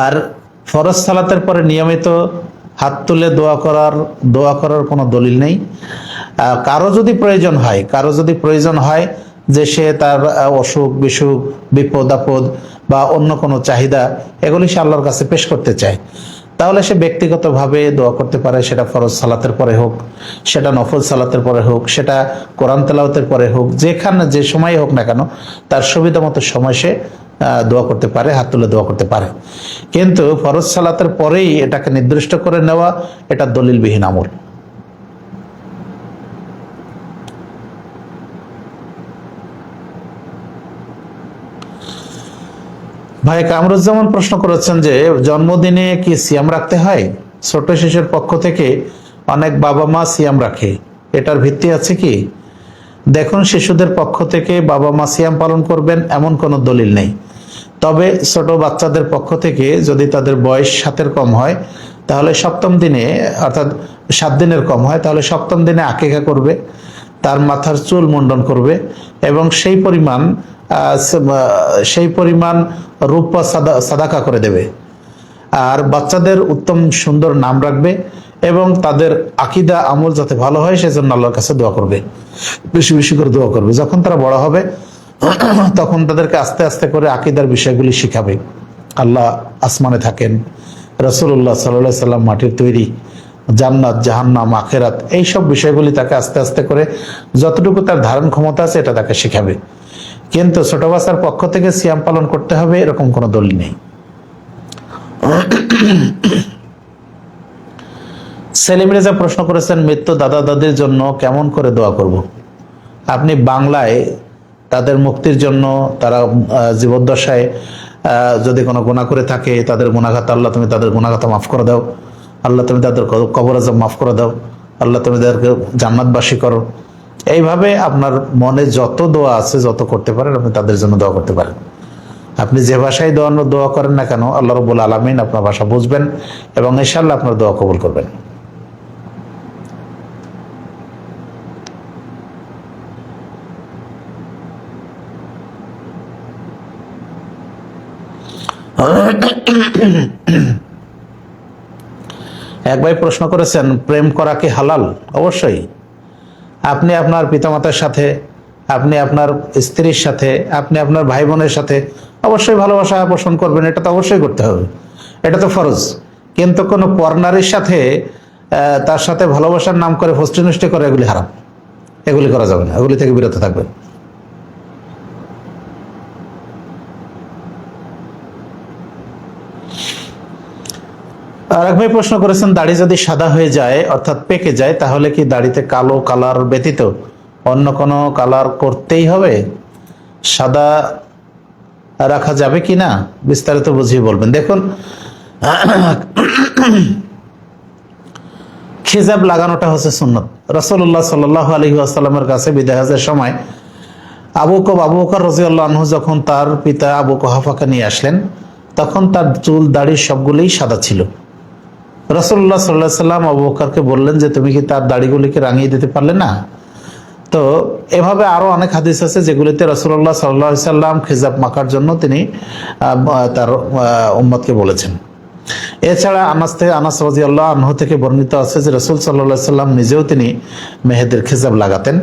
আর ফরজ সালাতের পরে নিয়মিত হাত তুলে দোয়া করার কোনো দলিল নেই। কারো যদি প্রয়োজন হয় যে সে তার অসুখ বিসুখ, বিপদ আপদ বা অন্য কোনো চাহিদা, এগুলি সে আল্লাহর কাছে পেশ করতে চায়, তাহলে সে ব্যক্তিগতভাবে দোয়া করতে পারে। সেটা ফরজ সালাতের পরে হোক, সেটা নফল সালাতের পরে হোক, সেটা কোরআন তেলাওয়াতের পরে হোক, যে সময় হোক না কেন, তার সুবিধা মতো সময় সে দোয়া করতে পারে, হাত তুলে দোয়া করতে পারে। কিন্তু ফরজ সালাতের পরেই এটাকে নির্দিষ্ট করে নেওয়া, এটা দলিলবিহীন আমল। ভাই কামরুজ্জামান প্রশ্ন করেছেন যে জন্মদিনে কি সিয়াম রাখতে হয়? ছোট শিশুর পক্ষ থেকে অনেক বাবা মা সিয়াম রাখে, এটার ভিত্তি আছে কি? দেখুন, শিশুদের পক্ষ থেকে বাবা মা সিয়াম পালন করবেন এমন কোনো দলিল নেই। তবে ছোট বাচ্চাদের পক্ষ থেকে যদি তাদের বয়স 7-এর কম হয়, তাহলে সপ্তম দিনে, অর্থাৎ 7 দিনের কম হয়, তাহলে সপ্তম দিনে আকিকা করবে, তার মাথার চুল মুন্ডন করবে এবং সেই পরিমাণ রূপা সাদাকা করে দেবে। আর বাচ্চাদের উত্তম সুন্দর নাম রাখবে এবং তাদের আকীদা আমল যাতে ভালো হয় সেজন্য আল্লাহর কাছে দোয়া করবে, বেশি বেশি করে দোয়া করবে। যখন তারা বড় হবে তখন তাদেরকে আস্তে আস্তে করে আকীদার বিষয়গুলি শিখাবে। আল্লাহ আসমানে থাকেন, রাসূলুল্লাহ সাল্লাল্লাহু আলাইহি সাল্লাম মাটির তৈরি, জান্নাত জাহান্নাম আখিরাত, এইসব বিষয়গুলি তাকে আস্তে আস্তে করে যতটুকু তার ধারণ ক্ষমতা আছে এটা তাকে শিখাবে। কিন্তু ছোট বাচ্চার পক্ষ থেকে সিয়াম পালন করতে হবে এরকম কোনো দলিল নেই। সেলিম রেজা প্রশ্ন করেছেন, মৃত্যু দাদা দাদির জন্য কেমন করে দোয়া করব? আপনি বাংলায় তাদের মুক্তির জন্য, তারা জীবদ্দশায় যদি কোনো গুনাহ করে থাকে তাদের গুনাহগাত, আল্লাহ তুমি তাদের গুনাহগাত মাফ করে দাও, আল্লাহ তুমি তাদের কবর আযাব মাফ করে দাও, আল্লাহ তুমি তাদেরকে জান্নাতবাসী করো, এইভাবে আপনার মনে যত দোয়া আছে, যত করতে পারেন আপনি তাদের জন্য দোয়া করতে পারেন। আপনি যে ভাষায় দোয়া করেন না কেন, আল্লাহ রাব্বুল আলামিন আপনার ভাষা বুঝবেন এবং ইনশাআল্লাহ আপনার দোয়া কবুল করবেন। এক ভাই প্রশ্ন করেছেন, প্রেম করা কি হালাল? অবশ্যই। আপনি আপনার পিতামাতার সাথে, আপনি আপনার স্ত্রীর সাথে, আপনি আপনার ভাই বোনের সাথে অবশ্যই ভালোবাসা পোষণ করবেন, এটা তো অবশ্যই করতে হবে, এটা তো ফরজ। কিন্তু কোনো পরনারীর সাথে তার সাথে ভালোবাসার নাম করে ফষ্টি নষ্টি করে, এগুলি হারাম, এগুলি করা যাবে না, এগুলি থেকে বিরত থাকবেন। আর এক ভাই প্রশ্ন করেছেন, দাড়ি যদি সাদা হয়ে যায় অর্থাৎ পেকে যায়, তাহলে কি দাড়িতে কালো কালার ব্যতীত অন্য কোনো কালার করতেই হবে? সাদা রাখা যাবে কি না, বিস্তারিত বুঝিয়ে বলবেন। দেখুন, খিজাব লাগানোটা হচ্ছে সুন্নত। রাসূলুল্লাহ সাল্লাল্লাহু আলাইহি ওয়াসাল্লামের কাছে বিদায় হজের সময় আবু বকর রাদিয়াল্লাহু আনহু যখন তার পিতা আবু কুহাফাকে নিয়ে আসলেন, তখন তার চুল দাড়ি সবগুলোই সাদা ছিল। রাসূলুল্লাহ সাল্লাল্লাহু আলাইহি ওয়াসাল্লাম আবু বকরকে বললেন যে, তুমি কি তার দাড়িগুলিকে রাঙিয়ে দিতে পারলে না? তো এভাবে আরো অনেক হাদিস আছে যেগুলিতে রাসূলুল্লাহ সাল্লাল্লাহু আলাইহি ওয়াসাল্লাম খিজাব মাখার জন্য তিনি তার উম্মতকে বলেছেন। এছাড়া আনাস রাদিয়াল্লাহু আনহু থেকে বর্ণিত আছে যে রাসূল সাল্লাল্লাহু আলাইহি ওয়াসাল্লাম নিজেও তিনি মেহেদির খিজাব লাগাতেন।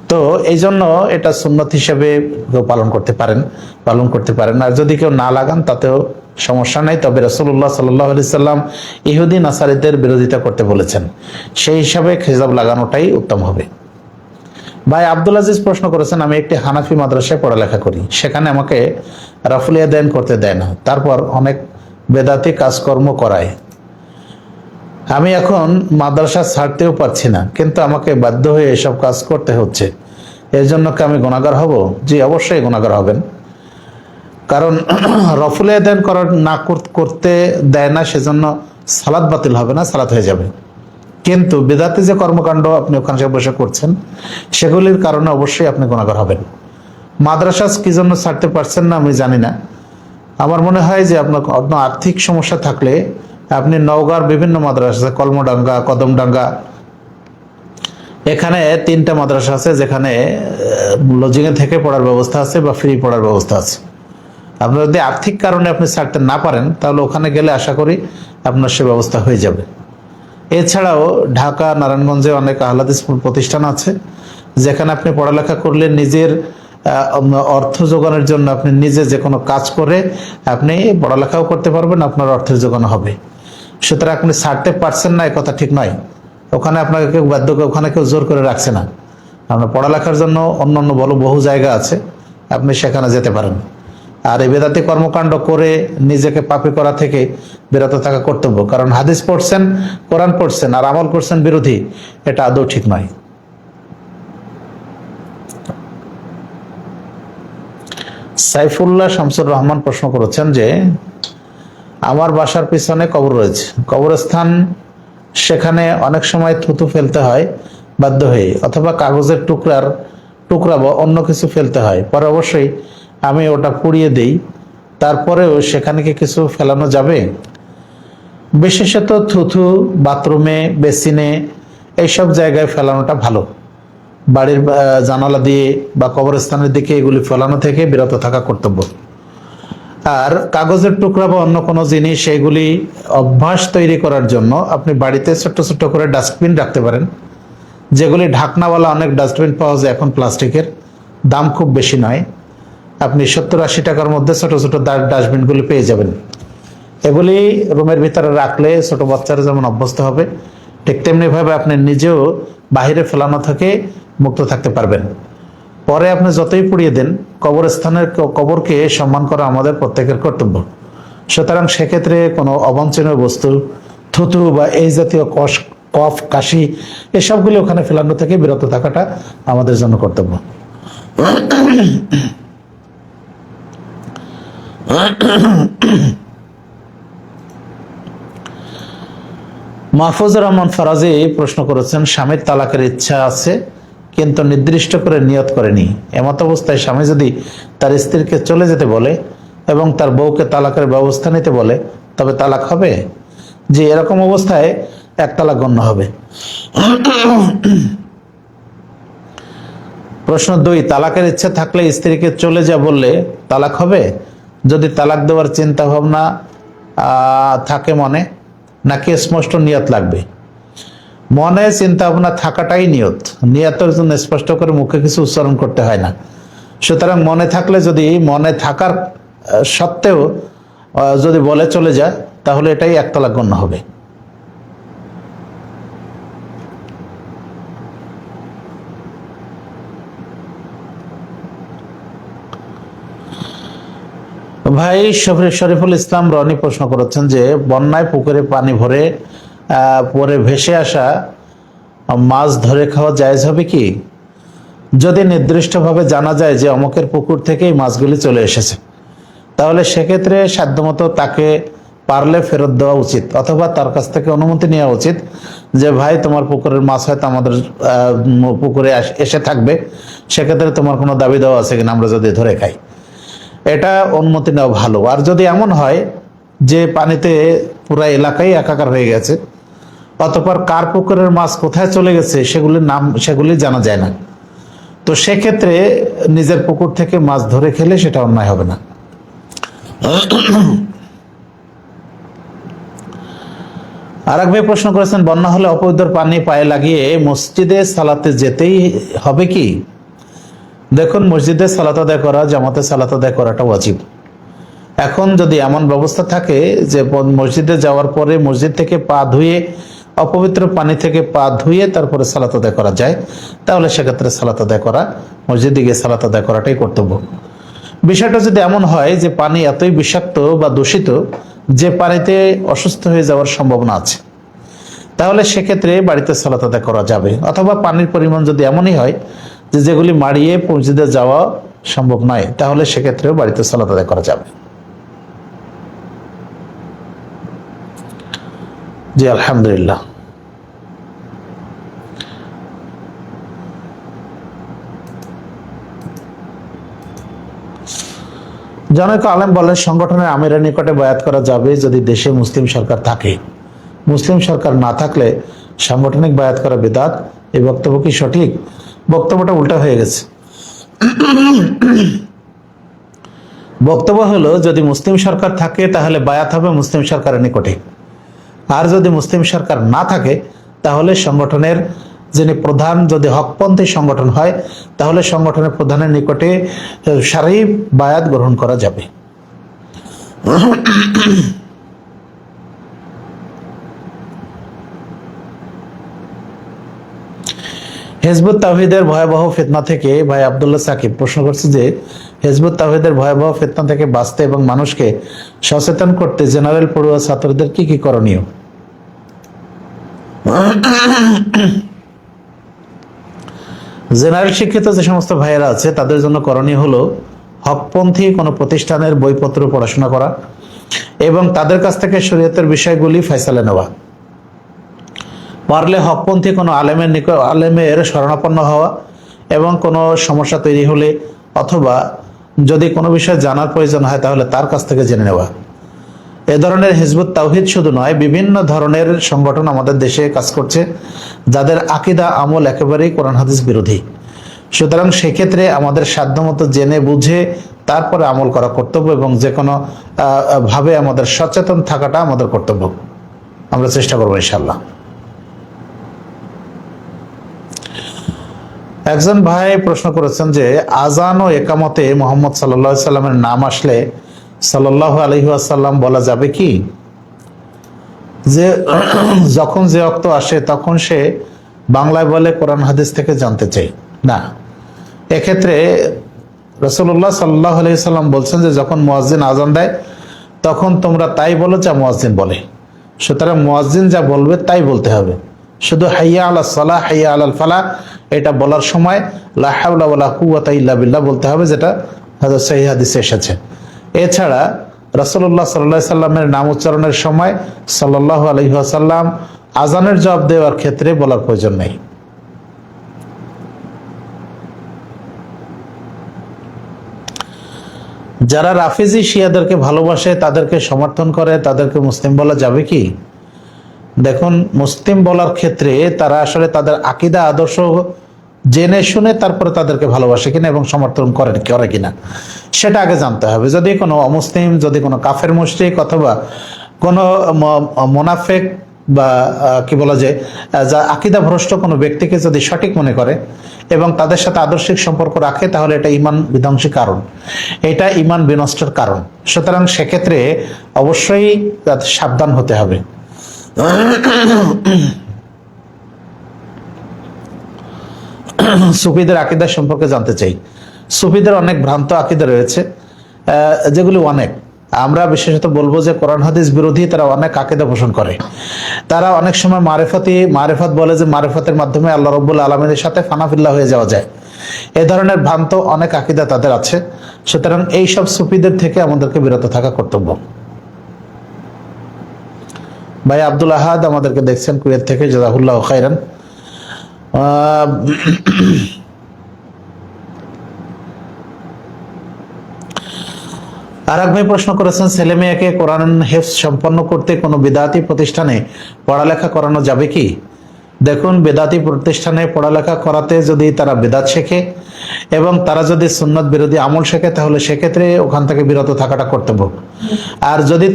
তো এই জন্য এটা সুন্নত হিসেবে কেউ পালন করতে পারেন। আর যদি কেউ না লাগান তাতেও সমস্যা নাই, তবে রাসূলুল্লাহ সাল্লাল্লাহু আলাইহি ওয়াসাল্লাম ইহুদি নাসারীদের বিরোধিতা করতে বলেছেন, সেই হিসাবে খিজাব লাগানোটাই উত্তম হবে। ভাই আব্দুল আজিজ প্রশ্ন করেছেন, আমি একটি হানাফি মাদ্রাসায় পড়ালেখা করি, সেখানে আমাকে রাফুল ইয়াদাইন করতে দেয় না, তারপর অনেক বেদাতি কাজকর্ম করায়। আমি এখন মাদ্রাসা ছাড়তেও পারছি না, কিন্তু আমাকে বাধ্য হয়ে এসব কাজ করতে হচ্ছে, এর জন্য কি আমি গুনাহগার হব? জি, অবশ্যই গুনাহগার হবেন। কারণ রাফুল ইয়াদাইন করতে দেয় না, সেজন্য সালাত বাতিল হবে না, সালাত হয়ে যাবে। কিন্তু বেদাতি যে কর্মকাণ্ড আপনি ওখানে বসে করছেন, সেগুলির কারণে অবশ্যই আপনি গুনাহগার হবেন। মাদ্রাসা কি জন্য ছাড়তে পারছেন না আমি জানি না। আমার মনে হয় যে আপনার আর্থিক সমস্যা থাকলে আপনি নওগাঁর বিভিন্ন মাদ্রাসা, কলমডাঙ্গা, কদমডাঙ্গা, এখানে 3টা মাদ্রাসা আছে যেখানে লজিংয়ে থেকে পড়ার ব্যবস্থা আছে বা ফ্রি পড়ার ব্যবস্থা আছে। আপনার যদি আর্থিক কারণে আপনি ছাড়তে না পারেন, তাহলে ওখানে গেলে আশা করি আপনার সে ব্যবস্থা হয়ে যাবে। এছাড়াও ঢাকা, নারায়ণগঞ্জে অনেক আহলে হাদিস প্রতিষ্ঠান আছে যেখানে আপনি পড়ালেখা করলে নিজের অর্থ যোগানোর জন্য আপনি নিজে যে কোনো কাজ করে আপনি পড়ালেখাও করতে পারবেন, আপনার অর্থের যোগান হবে। সুতরাং আপনি ছাড়তে পারছেন না, এ কথা ঠিক নয়। ওখানে আপনাকে কেউ বাধ্য করে, ওখানে কেউ জোর করে রাখছে না। আপনার পড়ালেখার জন্য অন্যান্য বহু জায়গা আছে, আপনি সেখানে যেতে পারেন। আর এই বেদাতি কর্মকাণ্ড করে নিজেকে পাপী করা থেকে বিরত থাকা কর্তব্য। কারণ হাদিস পড়ছেন, কোরআন পড়ছেন আর আমল করছেন বিরোধী, এটা আদৌ ঠিক নয়। সাইফুল্লাহ শামসুর রহমান প্রশ্ন করেছেন যে, আমার বাসার পিছনে কবর রয়েছে, কবরস্থান, সেখানে অনেক সময় থুতু ফেলতে হয় বাধ্য হয়ে, অথবা কাগজের টুকরা বা অন্য কিছু ফেলতে হয়, পরে অবশ্যই আমি ওটা পুড়িয়ে দেই, তারপরেও সেখানে কি কিছু ফেলানো যাবে? বিশেষত থুতু বাথরুমে, বেসিনে, এইসব জায়গায় ফেলানোটা ভালো। বাড়ির জানালা দিয়ে বা কবরস্থানের দিকে এগুলি ফেলানো থেকে বিরত থাকা কর্তব্য। আর কাগজের টুকরা বা অন্য কোনো জিনিস, এগুলি অভ্যাস তৈরি করার জন্য আপনি বাড়িতে ছোট্ট ছোট্ট করে ডাস্টবিন রাখতে পারেন, যেগুলি ঢাকনাওয়ালা অনেক ডাস্টবিন পাওয়া যায় এখন প্লাস্টিকের, দাম খুব বেশি নয়, আপনি 70-80 টাকার মধ্যে ছোট ছোট ডাস্টবিনগুলি পেয়ে যাবেন। এগুলি রুমের ভিতরে রাখলে ছোট বাচ্চারা যেমন অভ্যস্ত হবে, ঠিক তেমনিভাবে আপনি নিজেও বাহিরে ফেলানো থেকে মুক্ত থাকতে পারবেন। পরে আপনি যতই পুড়িয়ে দেন, কবরকে সম্মান করা আমাদের প্রত্যেকের কর্তব্য। সুতরাং সেক্ষেত্রে কোনো অবাঞ্ছনীয় বস্তু, থুতু বা এই জাতীয় কফ, কাশি, এসবগুলি ওখানে ফেলানো থেকে বিরত থাকাটা আমাদের জন্য কর্তব্য। মাহফুজুর রহমান ফরাজি প্রশ্ন করেছেন, স্বামীর তালাকের ইচ্ছা আছে কিন্তু নির্দিষ্ট করে নিয়ত করেনি, এমত অবস্থায় স্বামী যদি তার স্ত্রীকে চলে যেতে বলে এবং তার বউকে তালাকের ব্যবস্থা নিতে বলে, তবে তালাক হবে? যে এরকম অবস্থায় 1 তালাক গণ্য হবে। প্রশ্ন 2, তালাকের ইচ্ছা থাকলে স্ত্রীকে চলে যা বললে তালাক হবে? যদি তালাক দেওয়ার চিন্তা ভাবনা থাকে মনে, নাকি স্পষ্ট নিয়ত লাগবে? মনে চিন্তা ভাবনা থাকাটাই নিয়ত। নিয়তের জন্য স্পষ্ট করে মুখে কিছু উচ্চারণ করতে হয় না। সুতরাং মনে থাকলে, যদি মনে থাকার সত্ত্বেও যদি বলে চলে যায়, তাহলে এটাই এক তালাক গণ্য হবে। ভাই শরীফুল ইসলাম রনি প্রশ্ন করেছেন যে বন্যায় পুকুরে পানি ভরে পরে ভেসে আসা মাছ ধরে খাওয়া জায়েজ হবে কি? যদি নির্দিষ্টভাবে জানা যায় যে অমুকের পুকুর থেকেই মাছগুলি চলে এসেছে, তাহলে সেক্ষেত্রে সাধ্যমতো তাকে পারলে ফেরত দেওয়া উচিত, অথবা তার কাছ থেকে অনুমতি নেওয়া উচিত যে ভাই তোমার পুকুরের মাছ হয়তো আমাদের পুকুরে এসে থাকবে, সেক্ষেত্রে তোমার কোনো দাবি দেওয়া আছে কিনা আমরা যদি ধরে খাই, এটা অনুমতি নেওয়া ভালো। আর যদি এমন হয় যে পানিতে পুরা এলাকায় একাকার হয়ে গেছে, অতঃপর কার পুকুরের মাছ কোথায় চলে গেছে সেগুলি জানা যায় না, তো সেক্ষেত্রে নিজের পুকুর থেকে মাছ ধরে খেলে সেটা অন্যায় হবে না। আর এক ভাই প্রশ্ন করেছেন, বন্যা হলে অপবিত্র পানি পায়ে লাগিয়ে মসজিদে সালাতে যেতেই হবে কি? দেখুন, মসজিদে সালাত আদায় করা, জামাতে সালাত আদায় করাটা ওয়াজিব। এখন যদি এমন ব্যবস্থা থাকে যে মসজিদে যাওয়ার পরে মসজিদ থেকে পা ধুয়ে, অপবিত্র পানি থেকে পা ধুয়ে তারপরে সালাত আদায় করা যায়, তাহলে সেক্ষেত্রে সালাত আদায় করা, মসজিদে গিয়ে সালাত আদায় করাটাই কর্তব্য। বিষয়টা যদি এমন হয় যে পানি এতই বিষাক্ত বা দূষিত যে পানিতে অসুস্থ হয়ে যাওয়ার সম্ভাবনা আছে, তাহলে সেক্ষেত্রে বাড়িতে সালাত আদায় করা যাবে। অথবা পানির পরিমাণ যদি এমনই হয় যে যেগুলি মাড়িয়ে মসজিদে যাওয়া সম্ভব নয়, তাহলে সেক্ষেত্রেও বাড়িতে সালাত আদায় করা যাবে। জি আলহামদুলিল্লাহ। জনৈক আলেম বলেন, সংগঠনের আমিরের নিকটে বায়াত করা যাবে যদি দেশে মুসলিম সরকার থাকে। মুসলিম সরকার না থাকলে সাংগঠনিক বায়াত করা বিদআত। এই বক্তব্য কি সঠিক? বক্তব্যটা উল্টা হয়ে গেছে। বক্তব্য হলো, যদি মুসলিম সরকার থাকে তাহলে বায়াত হবে মুসলিম সরকারের নিকটে, আর যদি মুসলিম সরকার না থাকে তাহলে সংগঠনের যিনি প্রধান, যদি হকপন্থী সংগঠন হয়, তাহলে সংগঠনের প্রধানের নিকটে সারাই বায়াত গ্রহণ করা যাবে। হিজবুত তাওহীদের ভয়াবহ ফিতনা থেকে ভাই আব্দুল্লাহ সাকিব প্রশ্ন করছে যে হিজবুত তাওহীদের ভয়াবহ ফিতনা থেকে বাঁচতে এবং মানুষকে সচেতন করতে জেনারেল পড়ুয়া ছাত্রদের কি কি করণীয়? জেনারেল শিক্ষিত যে সমস্ত ভাইয়েরা আছে তাদের জন্য করণীয় হলো হকপন্থী কোনো প্রতিষ্ঠানের বইপত্র পড়াশোনা করা এবং তাদের কাছ থেকে শরীয়তের বিষয়গুলি ফয়সালা নেওয়া। পারলে হকপন্থী কোনো আলেমের শরণাপন্ন হওয়া এবং কোনো সমস্যা তৈরি হলে অথবা যদি কোনো বিষয় জানার প্রয়োজন হয় তাহলে তার কাছ থেকে জেনে নেওয়া। এ ধরনের হিজবুত তাওহীদ শুধু নয়, বিভিন্ন ধরনের সংগঠন আমাদের দেশে কাজ করছে যাদের আকীদা আমল একেবারেই কোরআন হাদিস বিরোধী। সুতরাং সেক্ষেত্রে আমাদের সাধ্যমতো জেনে বুঝে তারপরে আমল করা কর্তব্য এবং যে কোনো ভাবে আমাদের সচেতন থাকাটা আমাদের কর্তব্য। আমরা চেষ্টা করবো ইনশাআল্লাহ। একজন ভাই প্রশ্ন করেছেন যে আজান ও একামতে মুহাম্মদ সাল্লাল্লাহু আলাইহি সাল্লামের নাম আসলে সাল্লাল্লাহু আলাইহি ওয়াসাল্লাম বলা যাবে কি? যে যখন যে ওয়াক্ত আসে তখন সে বাংলায় বলে কোরআন হাদিস থেকে জানতে চাই না। এক্ষেত্রে রাসূলুল্লাহ সাল্লাল্লাহু আলাইহি সাল্লাম বলছেন যে যখন মুয়াজ্জিন আজান দেয় তখন তোমরা তাই বলো যা মুয়াজ্জিন বলে। সুতরাং মুয়াজ্জিন যা বলবে তাই বলতে হবে। শুধু হাইয়া আলাস সালাহ, হাইয়া আলাল ফালাহ এটা বলার সময় লা হাওলা ওয়ালা কুওয়াতা ইল্লা বিল্লাহ বলতে হবে, যেটা হযরত সহিহ হাদিসে এসেছে। এছাড়া রাসূলুল্লাহ সাল্লাল্লাহু আলাইহি সাল্লামের নাম উচ্চারণের সময় সাল্লাল্লাহু আলাইহি ওয়াসাল্লাম আজানের জবাব দেওয়ার ক্ষেত্রে বলার প্রয়োজন নেই। যারা রাফিজি শিয়াদেরকে ভালোবাসে, তাদেরকে সমর্থন করে, তাদেরকে মুসলিম বলা যাবে কি? দেখুন, মুসলিম বলার ক্ষেত্রে তারা আসলে তাদের আকীদা আদর্শ জেনে শুনে তারপরে তাদেরকে ভালোবাসে কিনা এবং সমর্থন করে কিনা সেটা আগে জানতে হবে। যদি কোনো অমুসলিম, যদি কোনো কাফের মুশরিক অথবা কোনো মোনাফেক বা কি বলা যায় যা আকীদা ভ্রষ্ট কোনো ব্যক্তিকে যদি সঠিক মনে করে এবং তাদের সাথে আদর্শিক সম্পর্ক রাখে, তাহলে এটা ঈমান বিধ্বংসী কারণ, এটা ঈমান বিনষ্টের কারণ। সুতরাং সেক্ষেত্রে অবশ্যই সাবধান হতে হবে। সুফিদের আকীদা সম্পর্কে জানতে চাই। সুফিদের অনেক ভ্রান্ত আকীদা রয়েছে, যেগুলি অনেক, আমরা বিশেষত বলবো যে কোরআন হাদিস বিরোধী তারা অনেক আকীদা পোষণ করে। তারা অনেক সময় মারেফত বলে যে মারেফতের মাধ্যমে আল্লাহ রাব্বুল আলামিনের সাথে ফানাফিল্লাহ হয়ে যাওয়া যায়। এ ধরনের ভ্রান্ত অনেক আকীদা তাদের আছে। সুতরাং এই সব সুফিদের থেকে আমাদেরকে বিরত থাকা কর্তব্য। ভাই আব্দুল আহাদ আমাদেরকে দেখছেন কুয়েত থেকে, জাযাকুল্লাহু খাইরান। আর এক ভাই প্রশ্ন করেছেন, ছেলে মেয়েকে কোরআন হেফজ সম্পন্ন করতে কোনো বিদাতি প্রতিষ্ঠানে পড়ালেখা করানো যাবে কি? দেখুন, বেদাতি প্রতিষ্ঠানে পড়ালেখা করাতে যদি তারা বেদাত শেখে এবং তারা যদি সুন্নত বিরোধী আমল শেখে, তাহলে সেক্ষেত্রে ওখান থেকে বিরত থাকাটা কর্তব্য। আর যদি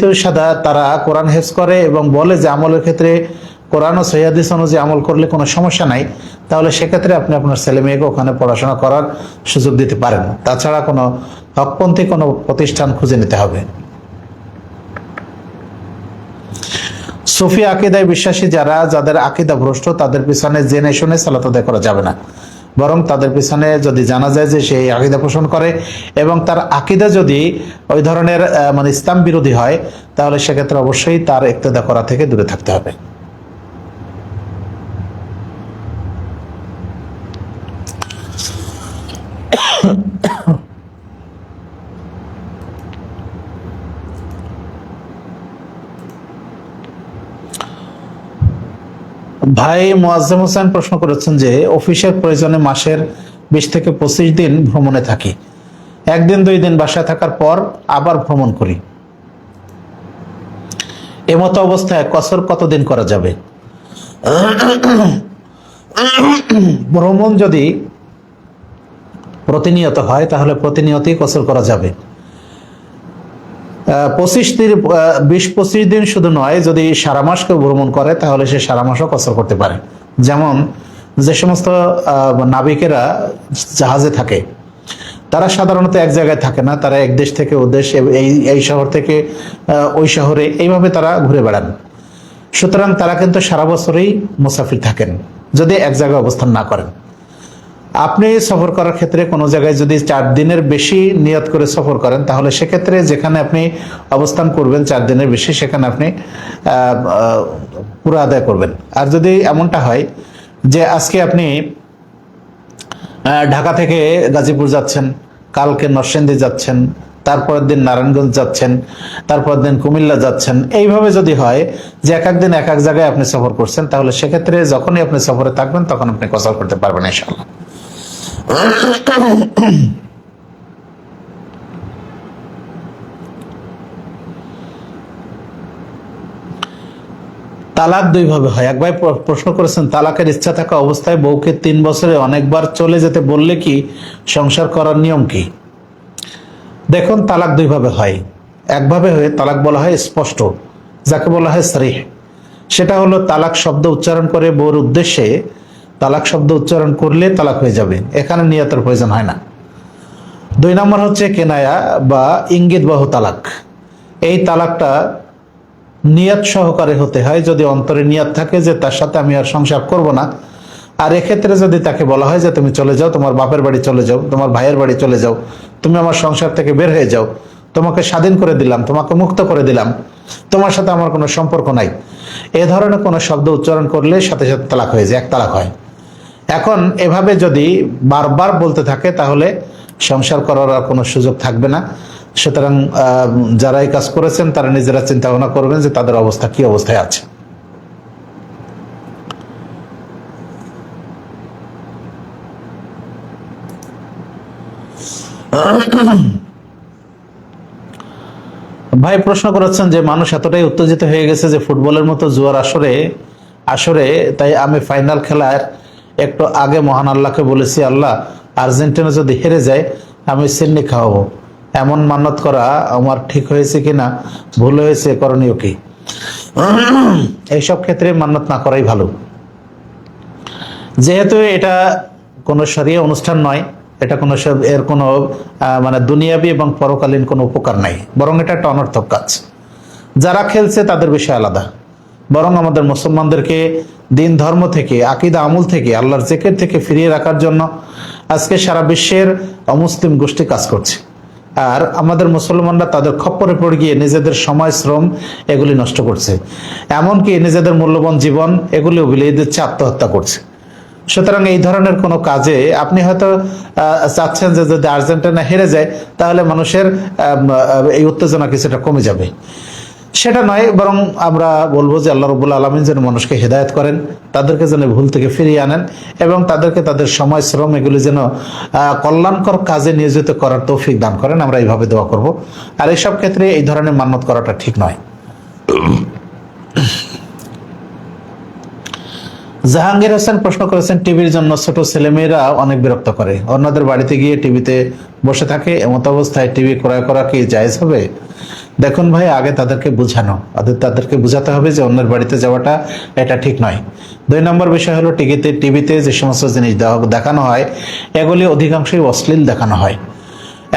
তারা কোরআন হেফজ করে এবং বলে যে আমলের ক্ষেত্রে কোরআন ও সহিহ হাদিস অনুযায়ী আমল করলে কোনো সমস্যা নাই, তাহলে সেক্ষেত্রে আপনি আপনার ছেলে মেয়েকে ওখানে পড়াশোনা করার সুযোগ দিতে পারেন। তাছাড়া কোনো হকপন্থী কোনো প্রতিষ্ঠান খুঁজে নিতে হবে। সুফি আকীদায় বিশ্বাসী যাদের আকীদা ভ্রষ্ট, তাদের পিছনে জেনে শুনে সালাত আদায় করা যাবে না, বরং তাদের পিছনে যদি জানা যায় যে সেই আকীদা পোষণ করে এবং তার আকীদা যদি ওই ধরনের মানে ইসলাম বিরোধী হয়, তাহলে সেক্ষেত্রে অবশ্যই তার ইক্তেদা করা থেকে দূরে থাকতে হবে। ভাই মুআজ্জম হোসেন প্রশ্ন করেছেন যে অফিসের প্রয়োজনে মাসের 20 থেকে 25 দিন ভ্রমণে থাকি, একদিন 2 দিন বাসায় থাকার পর আবার ভ্রমণ করি, এমতো অবস্থায় কসর কতদিন করা যাবে? ভ্রমণ যদি প্রতিনিয়ত হয় তাহলে প্রতিনিয়তই কসর করা যাবে। 20-25 দিন শুধু নয়, যদি সারা মাস কেউ ভ্রমণ করে তাহলে সে সারা মাসও কসর করতে পারে। যেমন যে সমস্ত নাবিকেরা জাহাজে থাকে, তারা সাধারণত এক জায়গায় থাকে না, তারা এক দেশ থেকে ও দেশ, এই শহর থেকে ওই শহরে, এইভাবে তারা ঘুরে বেড়ান। সুতরাং তারা কিন্তু সারা বছরই মুসাফির থাকেন যদি এক জায়গায় অবস্থান না করেন। আপনি সফর করার ক্ষেত্রে কোনো জায়গায় যদি 4 দিনের বেশি নিয়ত করে সফর করেন, তাহলে সেক্ষেত্রে যেখানে আপনি অবস্থান করবেন 4 দিনের বেশি, সেখানে আপনি পুরো আদায় করবেন। আর যদি এমনটা হয় যে আজকে আপনি ঢাকা থেকে গাজীপুর যাচ্ছেন, কালকে নরসিংদী যাচ্ছেন, তারপরের দিন নারায়ণগঞ্জ যাচ্ছেন, তারপরের দিন কুমিল্লা যাচ্ছেন, এইভাবে যদি হয় যে এক এক দিন এক এক জায়গায় আপনি সফর করছেন, তাহলে সেক্ষেত্রে যখনই আপনি সফরে থাকবেন তখন আপনি কসর করতে পারবেন ইনশাআল্লাহ। তালাক 2 ভাবে হয়। এক ভাই প্রশ্ন করেছেন, তালাকের ইচ্ছা থাকা অবস্থায় বউকে 3 বছরে অনেকবার চলে যেতে বললে কি সংসার করার নিয়ম কি? দেখুন, তালাক 2 ভাবে হয়। একভাবে হয়ে তালাক বলা হয় স্পষ্ট, যাকে বলা হয় সরিহ। সেটা হলো তালাক শব্দ উচ্চারণ করে বউর উদ্দেশ্যে তালাক শব্দ উচ্চারণ করলে তালাক হয়ে যাবে, এখানে নিয়তের প্রয়োজন হয় না। 2 নম্বর হচ্ছে কেনায়া বা ইঙ্গিত বাহু তালাক। এই তালাকটা নিয়ত সহকারে হতে হয়। যদি অন্তরে নিয়ত থাকে যে তার সাথে আমি আর সংসার করব না, আর এক্ষেত্রে যদি তাকে বলা হয় যে তুমি চলে যাও, তোমার বাপের বাড়ি চলে যাও, তোমার ভাইয়ের বাড়ি চলে যাও, তুমি আমার সংসার থেকে বের হয়ে যাও, তোমাকে স্বাধীন করে দিলাম, তোমাকে মুক্ত করে দিলাম, তোমার সাথে আমার কোনো সম্পর্ক নাই, এ ধরনের কোনো শব্দ উচ্চারণ করলে সাথে সাথে তালাক হয়ে যায়, এক তালাক হয়। এখন এভাবে যদি বারবার বলতে থাকে তাহলে সংসার করার আর কোনো সুযোগ থাকবে না। সুতরাং যারা এই কাজ করেছেন তারা নিজেরা চিন্তা ভাবনা করবেন যে তাদের অবস্থা কি অবস্থায় আছে। ভাই প্রশ্ন করেছেন যে মানুষ এতটাই উত্তেজিত হয়ে গেছে যে ফুটবলের মতো জুয়ার আসরে তাই আমি ফাইনাল খেলার একটু আগে মহান আল্লাহকে বলেছি, আল্লাহ আর্জেন্টিনা যদি হেরে যায় আমি সিন্নি খাওয়াবো। এমন মান্যত করা আমার ঠিক হয়েছে কিনা, ভুল হয়েছে, করণীয় কি? এইসব ক্ষেত্রে মান্যত না করাই ভালো। যেহেতু এটা কোনো শরীয় অনুষ্ঠান নয়, এটা কোনো এর কোনো মানে দুনিয়াবি এবং পরকালীন কোনো উপকার নাই, বরং এটা একটা অনর্থক কাজ। যারা খেলছে তাদের বিষয় আলাদা, বরং আমাদের মুসলমানদেরকে দিন ধর্ম থেকে, আকীদা আমল থেকে, আল্লাহর জিকির থেকে ফিরিয়ে রাখার জন্য আজকে সারা বিশ্বের অমুসলিম গোষ্ঠী কাজ করছে। আর আমাদের মুসলমানরা তাদের খপ্পরে পড়ে গিয়ে নিজেদের সময়, শ্রম এগুলি নষ্ট করছে, এমনকি নিজেদের মূল্যবান জীবন এগুলিও বিলিয়ে দিচ্ছে, আত্মহত্যা করছে। সুতরাং এই ধরনের কোনো কাজে আপনি হয়তো চাচ্ছেন যে যদি আর্জেন্টিনা হেরে যায় তাহলে মানুষের এই উত্তেজনা কিছুটা কমে যাবে, সেটা নয়। বরং আমরা বলবো যে আল্লাহ রাব্বুল আলামিন যেন মানুষকে হেদায়েত করেন, তাদেরকে যেন ভুল থেকে ফিরিয়ে আনেন এবং তাদেরকে তাদের সময়, শ্রম এগুলি যেন কল্যাণকর কাজে নিয়োজিত করার তৌফিক দান করেন। আমরা এইভাবে দোয়া করব। আর এইসব ক্ষেত্রে এই ধরনের মান্যত করাটা ঠিক নয়। জাহাঙ্গীর হোসেন প্রশ্ন করেছেন, টিভির জন্য ছোট ছেলেমেয়েরা অনেক বিরক্ত করে, অন্যদের বাড়িতে গিয়ে টিভিতে বসে থাকে, এমত অবস্থায় টিভি ক্রয় করা কি জায়েজ হবে? দেখুন ভাই, আগে তাদেরকে তাদেরকে বোঝাতে হবে যে অন্যের বাড়িতে যাওয়াটা এটা ঠিক নয়। 2 নম্বর বিষয় হলো, টিভিতে যে সমস্ত জিনিস দেখানো হয় এগুলি অধিকাংশই অশ্লীল দেখানো হয়।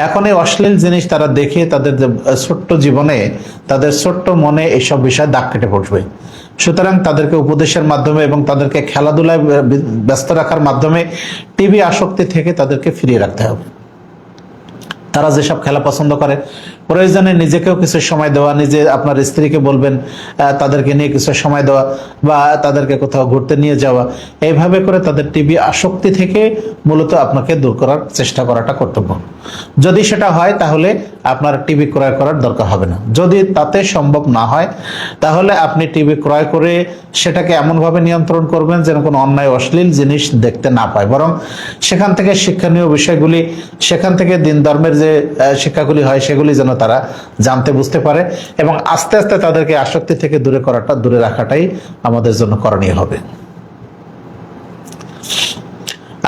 এখন এই অশ্লীল জিনিস তারা দেখে তাদের ছোট্ট জীবনে, তাদের ছোট্ট মনে এইসব বিষয়ে দাগ কেটে পড়বে। সুতরাং তাদেরকে উপদেশের মাধ্যমে এবং তাদেরকে খেলাধুলায় ব্যস্ত রাখার মাধ্যমে টিভি আসক্তি থেকে তাদেরকে ফিরিয়ে রাখতে হবে। তারা যেসব খেলা পছন্দ করে, প্রয়োজনে নিজেকেও কিছু সময় দেওয়া, নিজে আপনার স্ত্রীকে বলবেন তাদেরকে নিয়ে কিছু সময় দেওয়া বা তাদেরকে কোথাও ঘুরতে নিয়ে যাওয়া, এইভাবে করে তাদের টিভি আসক্তি থেকে মূলত আপনাকে দূর করার চেষ্টা করাটা কর্তব্য। যদি সেটা হয় তাহলে আপনার টিভি ক্রয় করার দরকার হবে না। যদি তাতে সম্ভব না হয় তাহলে আপনি টিভি ক্রয় করে সেটাকে এমনভাবে নিয়ন্ত্রণ করবেন যেন কোনো অন্যায়, অশ্লীল জিনিস দেখতে না পায়, বরং সেখান থেকে শিক্ষণীয় বিষয়গুলি, সেখান থেকে দিন ধর্মের যে শিক্ষাগুলি হয় সেগুলি যেন তারা জানতে, বুঝতে পারে এবং আস্তে আস্তে তাদেরকে আসক্তি থেকে দূরে রাখাটাই আমাদের জন্য করণীয় হবে।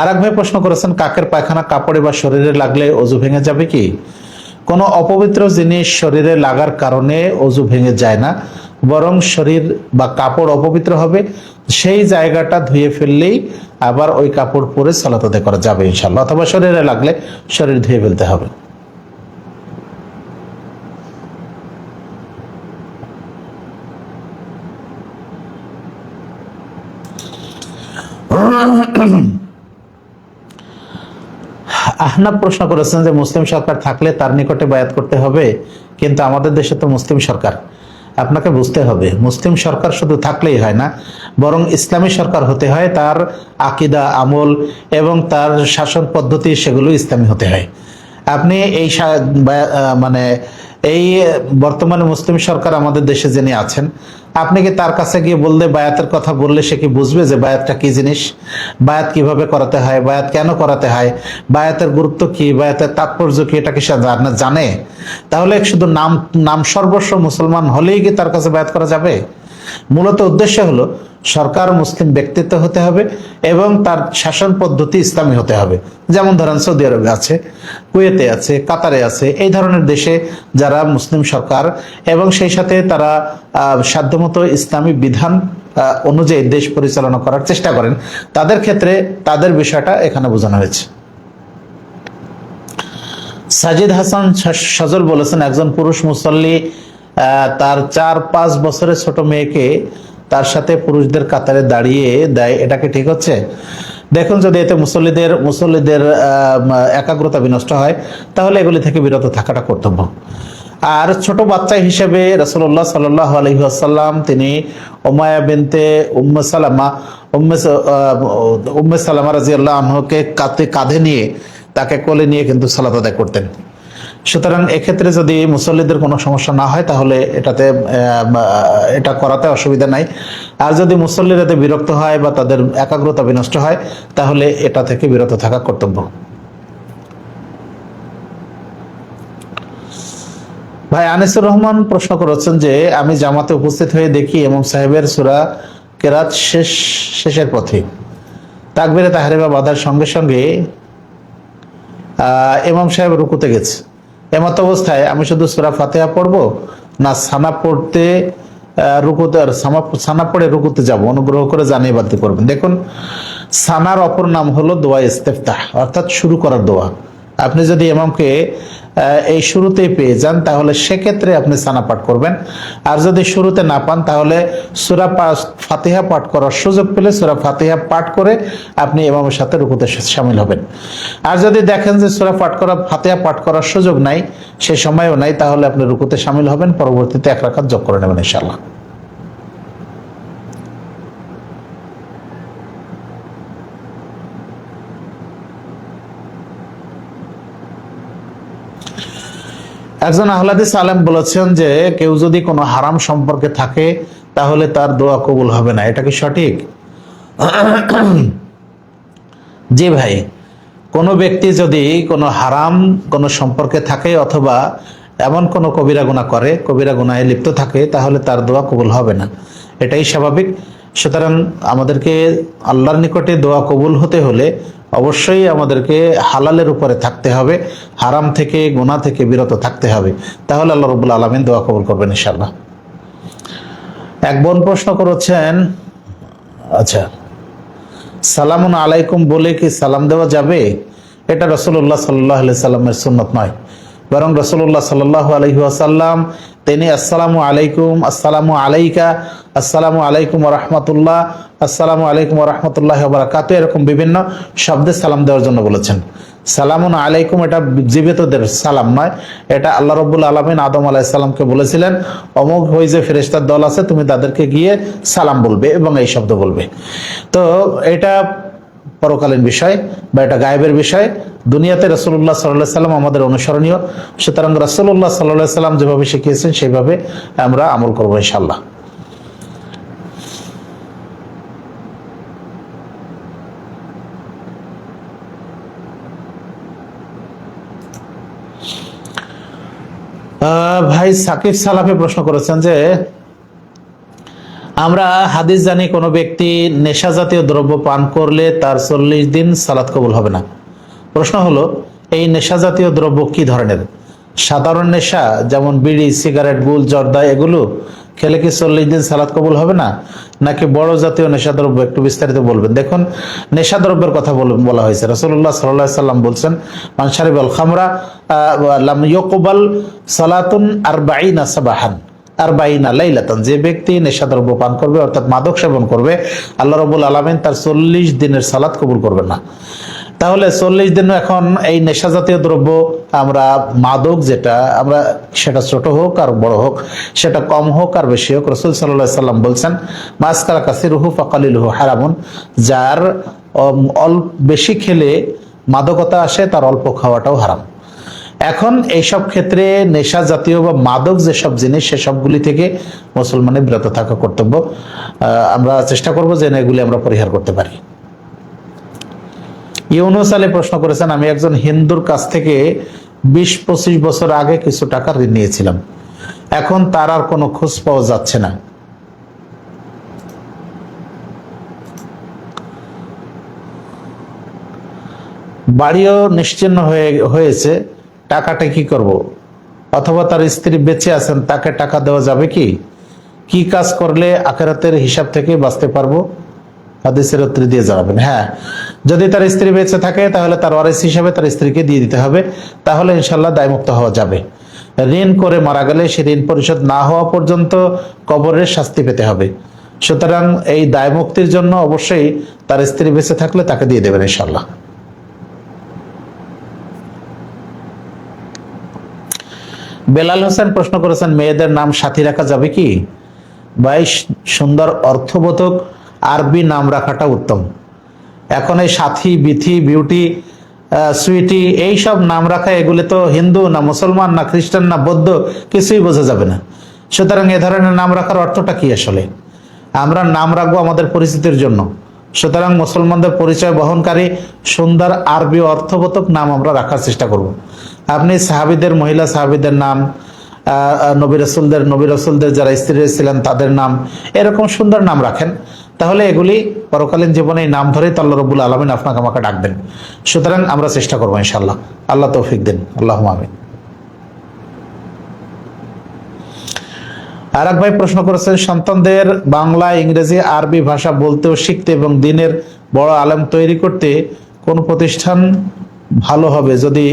আরেক ভাই প্রশ্ন করেছেন, কাকের পায়খানা কাপড়ে বা শরীরে লাগলে অজু ভেঙে যাবে কি? কোনো অপবিত্র জিনিস শরীরে লাগার কারণে অজু ভেঙে যায় না, বরং শরীর বা কাপড় অপবিত্র হবে, সেই জায়গাটা ধুয়ে ফেললেই আবার ওই কাপড় পরে সালাত আদায় করা যাবে ইনশাআল্লাহ। অথবা শরীরে লাগলে শরীর ধুয়ে ফেলতে হবে। আহনাব প্রশ্ন করেছেন যে মুসলিম সরকার থাকলে তার নিকটে বায়াত করতে হবে, কিন্তু আমাদের দেশে তো মুসলিম সরকার। আপনাকে বুঝতে হবে, মুসলিম সরকার শুধু থাকলেই হয় না, বরং ইসলামী সরকার হতে হয়, তার আকীদা, আমল এবং তার শাসন পদ্ধতি সেগুলো ইসলামী হতে হয়। আপনি এই মানে এই বর্তমানে মুসলিম সরকার আমাদের দেশে যিনি আছেন, আপনি কি তার কাছে গিয়ে বললে, বায়াতের কথা বললে সে কি বুঝবে যে বায়াতটা কি জিনিস, বায়াত কিভাবে করাতে হয়, বায়াত কেন করাতে হয়, বায়াতের গুরুত্ব কি, বায়াতের তাৎপর্য কি, এটা কি সে জানে? তাহলে শুধু নাম সর্বস্ব মুসলমান হলেই কি তার কাছে বায়াত করা যাবে? মূলত উদ্দেশ্য হলো সরকার মুসলিম ব্যক্তিত্ব হতে হবে এবং তার শাসন পদ্ধতি ইসলামী হতে হবে। যেমন ধরেন সৌদি আরবে আছে, কুয়েতে আছে, কাতারে আছে, এই ধরনের দেশে যারা মুসলিম সরকার এবং সেই সাথে তারা সাধ্যমতো ইসলামী বিধান অনুযায়ী দেশ পরিচালনা করার চেষ্টা করেন, তাদের ক্ষেত্রে তাদের বিষয়টা এখানে বোঝানো হয়েছে। সাজিদ হাসান সজল বলেছেন, একজন পুরুষ মুসল্লি তার 4-5 বছরের ছোট মেয়েকে তার সাথে পুরুষদের কাতারে দাঁড়িয়ে দেয়, এটাকে ঠিক হচ্ছে? দেখুন, যদি এতে মুসল্লিদের একাগ্রতা বিনষ্ট হয় তাহলে এগুলি থেকে বিরত থাকাটা কর্তব্য। আর ছোট বাচ্চা হিসেবে রাসূলুল্লাহ সাল্লাল্লাহু আলাইহি ওয়াসাল্লাম তিনি উমাইয়া বিনতে উম্মে সালামা রাদিয়াল্লাহু আনহাকে কাঁধে নিয়ে, তাকে কোলে নিয়ে কিন্তু সালাত আদায় করতেন। সুতরাং এক্ষেত্রে যদি মুসল্লিদের কোনো সমস্যা না হয় তাহলে এটা করাতে অসুবিধা নাই। আর যদি মুসল্লিরা বিরক্ত হয় বা তাদের একাগ্রতা বিনষ্ট হয় তাহলে এটা থেকে বিরত থাকা কর্তব্য। ভাই আনিসুর রহমান প্রশ্ন করেছেন যে, আমি জামাতে উপস্থিত হয়ে দেখি ইমাম সাহেবের সূরা কেরাত শেষের পথে, তাকবীরে তাহরিমা বাঁধার সঙ্গে সঙ্গে ইমাম সাহেব রুকুতে গেছে। এমত অবস্থায় আমি শুধু সূরা ফাতিহা পড়বো না সানা পড়তে রুকুতে আর সানা পড়ে রুকুতে যাব? অনুগ্রহ করে জানিয়ে বাড়তে করবেন। দেখুন, সানার অপর নাম হলো দোয়া ইস্তেফতাহ, অর্থাৎ শুরু করার দোয়া। আপনি যদি ইমামকে এই শুরুতেই পেয়ে যান তাহলে সেক্ষেত্রে আপনি সানা পাঠ করবেন। আর যদি শুরুতে না পান তাহলে সূরা ফাতিহা পাঠ করার সুযোগ পেলে সূরা ফাতিহা পাঠ করে আপনি ইমামের সাথে রুকুতে শামিল হবেন। আর যদি দেখেন যে ফাতিহা পাঠ করার সুযোগ নাই, সে সময়ও নাই, তাহলে আপনি রুকুতে শামিল হবেন, পরবর্তীতে 1 রাকাত যোগ করে নেবেন ইনশাআল্লাহ। একজন আহলাদিস আলেম বলেছেন যে কেউ যদি কোনো হারাম সম্পর্কে থাকে তাহলে তার দোয়া কবুল হবে না, এটা কি সঠিক? জি ভাই, কোনো ব্যক্তি যদি কোনো হারাম কোনো সম্পর্কে থাকে অথবা এমন কোনো কবিরা গুনাহ করে, কবিরা গুনাহে লিপ্ত থাকে, তাহলে তার দোয়া কবুল হবে না, এটাই স্বাভাবিক। সুতরাং আমাদেরকে আল্লাহর নিকটে দোয়া কবুল হতে হলে অবশ্যই আমাদেরকে হালালের উপরে থাকতে হবে, হারাম থেকে গুনাহ থেকে বিরত থাকতে হবে, তাহলে আল্লাহ রাব্বুল আলামিন দোয়া কবুল করবেন ইনশাআল্লাহ। এক বোন প্রশ্ন করেছেন, আচ্ছা, সালামুন আলাইকুম বলে কি সালাম দেওয়া যাবে? এটা রাসূলুল্লাহ সাল্লাল্লাহু আলাইহি সাল্লামের সুন্নাত নয়, বরং রাসূলুল্লাহ সাল্লাল্লাহু আলাইহি ওয়াসাল্লাম তিনি আসসালামু আলাইকুম, আসসালামু আলাইকা, আসসালামু আলাইকুম ওয়া রাহমাতুল্লাহ, আসসালামু আলাইকুম ওয়া রাহমাতুল্লাহি ওয়া বারাকাতুহু এরকম বিভিন্ন শব্দে সালাম দেওয়ার জন্য বলেছেন। সালামুন আলাইকুম এটা জীবিতদের সালাম নয়, এটা আল্লাহ রাব্বুল আলামিন আদম আলাইহিস সালামকে বলেছিলেন অমুক ওই যে ফেরেশতার দল আছে তুমি তাদেরকে গিয়ে সালাম বলবে এবং এই শব্দ বলবে। তো এটা পরকালীন বিষয় বা এটা গায়েবের বিষয়। দুনিয়াতে রাসূলুল্লাহ সাল্লাল্লাহু আলাইহি সাল্লাম আমাদের অনুসরণীয়, সুতরাং রাসূলুল্লাহ সাল্লাল্লাহু আলাইহি সাল্লাম যেভাবে শিখিয়েছেন সেভাবে আমরা আমল করব ইনশাআল্লাহ। ভাই সাকিব সালাফি প্রশ্ন করেছেন যে আমরা হাদিস জানি কোনো ব্যক্তি নেশা জাতীয় দ্রব্য পান করলে তার 40 দিন সালাত কবুল হবে না। প্রশ্ন হলো এই নেশা জাতীয় দ্রব্য কি ধরনের? সাধারণ নেশা যেমন বিড়ি, সিগারেট, গুল, জর্দা এগুলো খেলে কি 40 দিন সালাত কবুল হবে না, নাকি বড় জাতীয় নেশা দ্রব্য? একটু বিস্তারিত বলবেন। দেখুন, নেশা দ্রব্যের কথা বলা হয়েছে। রাসূলুল্লাহ সাল্লাল্লাহু আলাইহি সাল্লাম বলছেন মান শারিবাল খামরা লাম ইয়াকবাল সালাতুন 40 সাবাহান 40 লাইলাতান, যে ব্যক্তি নেশাদ্রব্য পান করবে অর্থাৎ মাদক সেবন করবে আল্লাহ রাব্বুল আলামিন তার 40 দিনের সালাত কবুল করবেন না। তাহলে 40 দিন এখন এই নেশা জাতীয় দ্রব্য আমরা মাদক যেটা আমরা সেটা ছোট হোক আর বড় হোক, সেটা কম হোক আর বেশি হোক, রাসূল সাল্লাল্লাহু আলাইহি সাল্লাম বলছেন মাসকারা কাসিরুহু ফাকালিলুহু হারামুন, যার বেশি খেলে মাদকতা আসে তার অল্প খাওয়াটাও হারাম। এখন এইসব ক্ষেত্রে নেশা জাতীয় বা মাদক যেসব জিনিস সেসবগুলি থেকে মুসলমানের বিরত থাকা কর্তব্য। আমরা চেষ্টা করব যে এগুলি আমরা পরিহার করতে পারি। ইউনুস আলী প্রশ্ন করেছেন আমি একজন হিন্দুর কাছ থেকে 20-25 বছর আগে কিছু টাকা ঋণ নিয়েছিলাম, এখন তার আর কোনো খোঁজ পাওয়া যাচ্ছে না, বাড়িও নিশ্চিহ্ন হয়েছে, টাকাটা কি করব? অথবা তার স্ত্রী বেঁচে আছেন, তাকে টাকা দেওয়া যাবে কি? কি কাজ করলে আখিরাতের হিসাব থেকে বাঁচতে পারবো? হাদিসের উত্তর দিয়ে জানাবেন। হ্যাঁ, যদি তার স্ত্রী বেঁচে থাকে তাহলে তার ওয়ারিস হিসাবে তার স্ত্রীকে দিয়ে দিতে হবে, তাহলে ইনশাল্লাহ দায়মুক্ত হওয়া যাবে। ঋণ করে মারা গেলে সে ঋণ পরিশোধ না হওয়া পর্যন্ত কবরের শাস্তি পেতে হবে। সুতরাং এই দায়মুক্তির জন্য অবশ্যই তার স্ত্রী বেঁচে থাকলে তাকে দিয়ে দেবেন ইনশাল্লাহ। বেলাল হোসেন প্রশ্ন করেছেন মেয়েদের নাম সাথী রাখা যাবে কি? ভাই, সুন্দর অর্থবোধক আরবি নাম রাখাটা উত্তম। এখন এই সাথী, বিথি, বিউটি, সুইটি এইসব নাম রাখা, এগুলো তো হিন্দু না মুসলমান না খ্রিস্টান না বৌদ্ধ কিছুই বোঝা যাবে না। সুতরাং এ ধরনের নাম রাখার অর্থটা কি? আসলে আমরা নাম রাখবো আমাদের পরিচিতির জন্য, সুতরাং মুসলমানদের পরিচয় বহনকারী সুন্দর আরবি অর্থবোধক নাম আমরা রাখার চেষ্টা করব। আপনি সাহাবীদের, মহিলা সাহাবীদের নাম, নবী রাসূলদের যারা স্ত্রী ছিলেন তাদের নাম, এরকম সুন্দর নাম রাখেন। তাহলে এগুলি পরকালীন জীবনে এই নাম ধরেই তো আল্লাহ রব্বুল আলামিন আপনাকে আমাকে ডাকবেন। সুতরাং আমরা চেষ্টা করবো ইনশাআল্লাহ। আল্লাহ তৌফিক দিন, আল্লাহুম্মা আমিন। আর এক ভাই প্রশ্ন করেছেন, সন্তানদের বাংলা, ইংরেজি, আরবি ভাষা বলতে ও শিখতে এবং দিনের বড় আলেম তৈরি করতে কোন প্রতিষ্ঠান ভালো হবে? যদি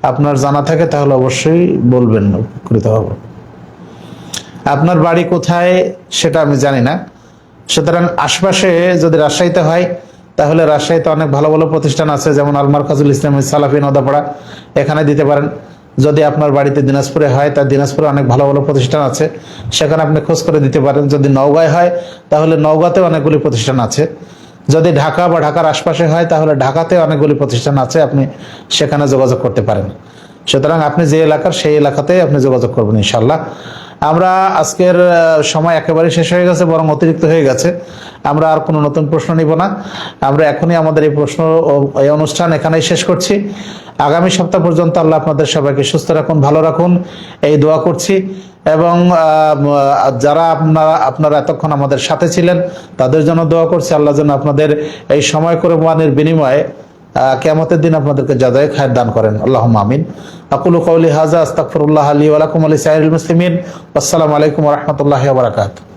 আপনার জানা থাকে তাহলে অবশ্যই বলবেন, উপকৃত হব। আপনার বাড়ি কোথায় সেটা আমি জানি না, সুতরাং আশপাশে যদি রাজশাহীতে হয় তাহলে রাজশাহীতে অনেক ভালো ভালো প্রতিষ্ঠান আছে, যেমন আল মারকাজুল ইসলামী সালাফি নওদাপাড়া, এখানে দিতে পারেন। যদি আপনার বাড়িতে দিনাজপুরে হয় তা দিনাজপুরে অনেক ভালো ভালো প্রতিষ্ঠান আছে, সেখানে আপনি খোঁজ করে দিতে পারেন। যদি নওগাঁয় হয় তাহলে নওগাঁতে অনেকগুলি প্রতিষ্ঠান আছে। যদি ঢাকা বা ঢাকার আশপাশে হয় তাহলে ঢাকাতে অনেকগুলি প্রতিষ্ঠান আছে, আপনি সেখানে যোগাযোগ করতে পারেন। সুতরাং আপনি যে এলাকার সেই এলাকাতে আপনি যোগাযোগ করবেন ইনশাআল্লাহ। আমরা আজকের সময় একেবারে শেষ হয়ে গেছে, বরং অতিরিক্ত হয়ে গেছে। আমরা আর কোনো নতুন প্রশ্ন নিব না। আমরা এখনই আমাদের এই প্রশ্ন এই অনুষ্ঠান এখানেই শেষ করছি। আগামী সপ্তাহ পর্যন্ত আল্লাহ আপনাদের সবাইকে সুস্থ রাখুন, ভালো রাখুন, এই দোয়া করছি। এবং যারা আপনারা এতক্ষণ আমাদের সাথে ছিলেন তাদের জন্য দোয়া করছি, আল্লাহ যেন আপনাদের এই সময় কোরবানির বিনিময়ে কিয়ামতের দিন আপনাদেরকে জাযায়ে খায়র দান করেন। আল্লাহুম্মা আমিন। আকুলু কাওলি হাযা আস্তাগফিরুল্লাহ লি ওয়া লাকুম ওয়া লিসাইরিল মুসলিমিন। আসসালামু আলাইকুম ওয়া রাহমাতুল্লাহি ওয়া বারাকাতুহু।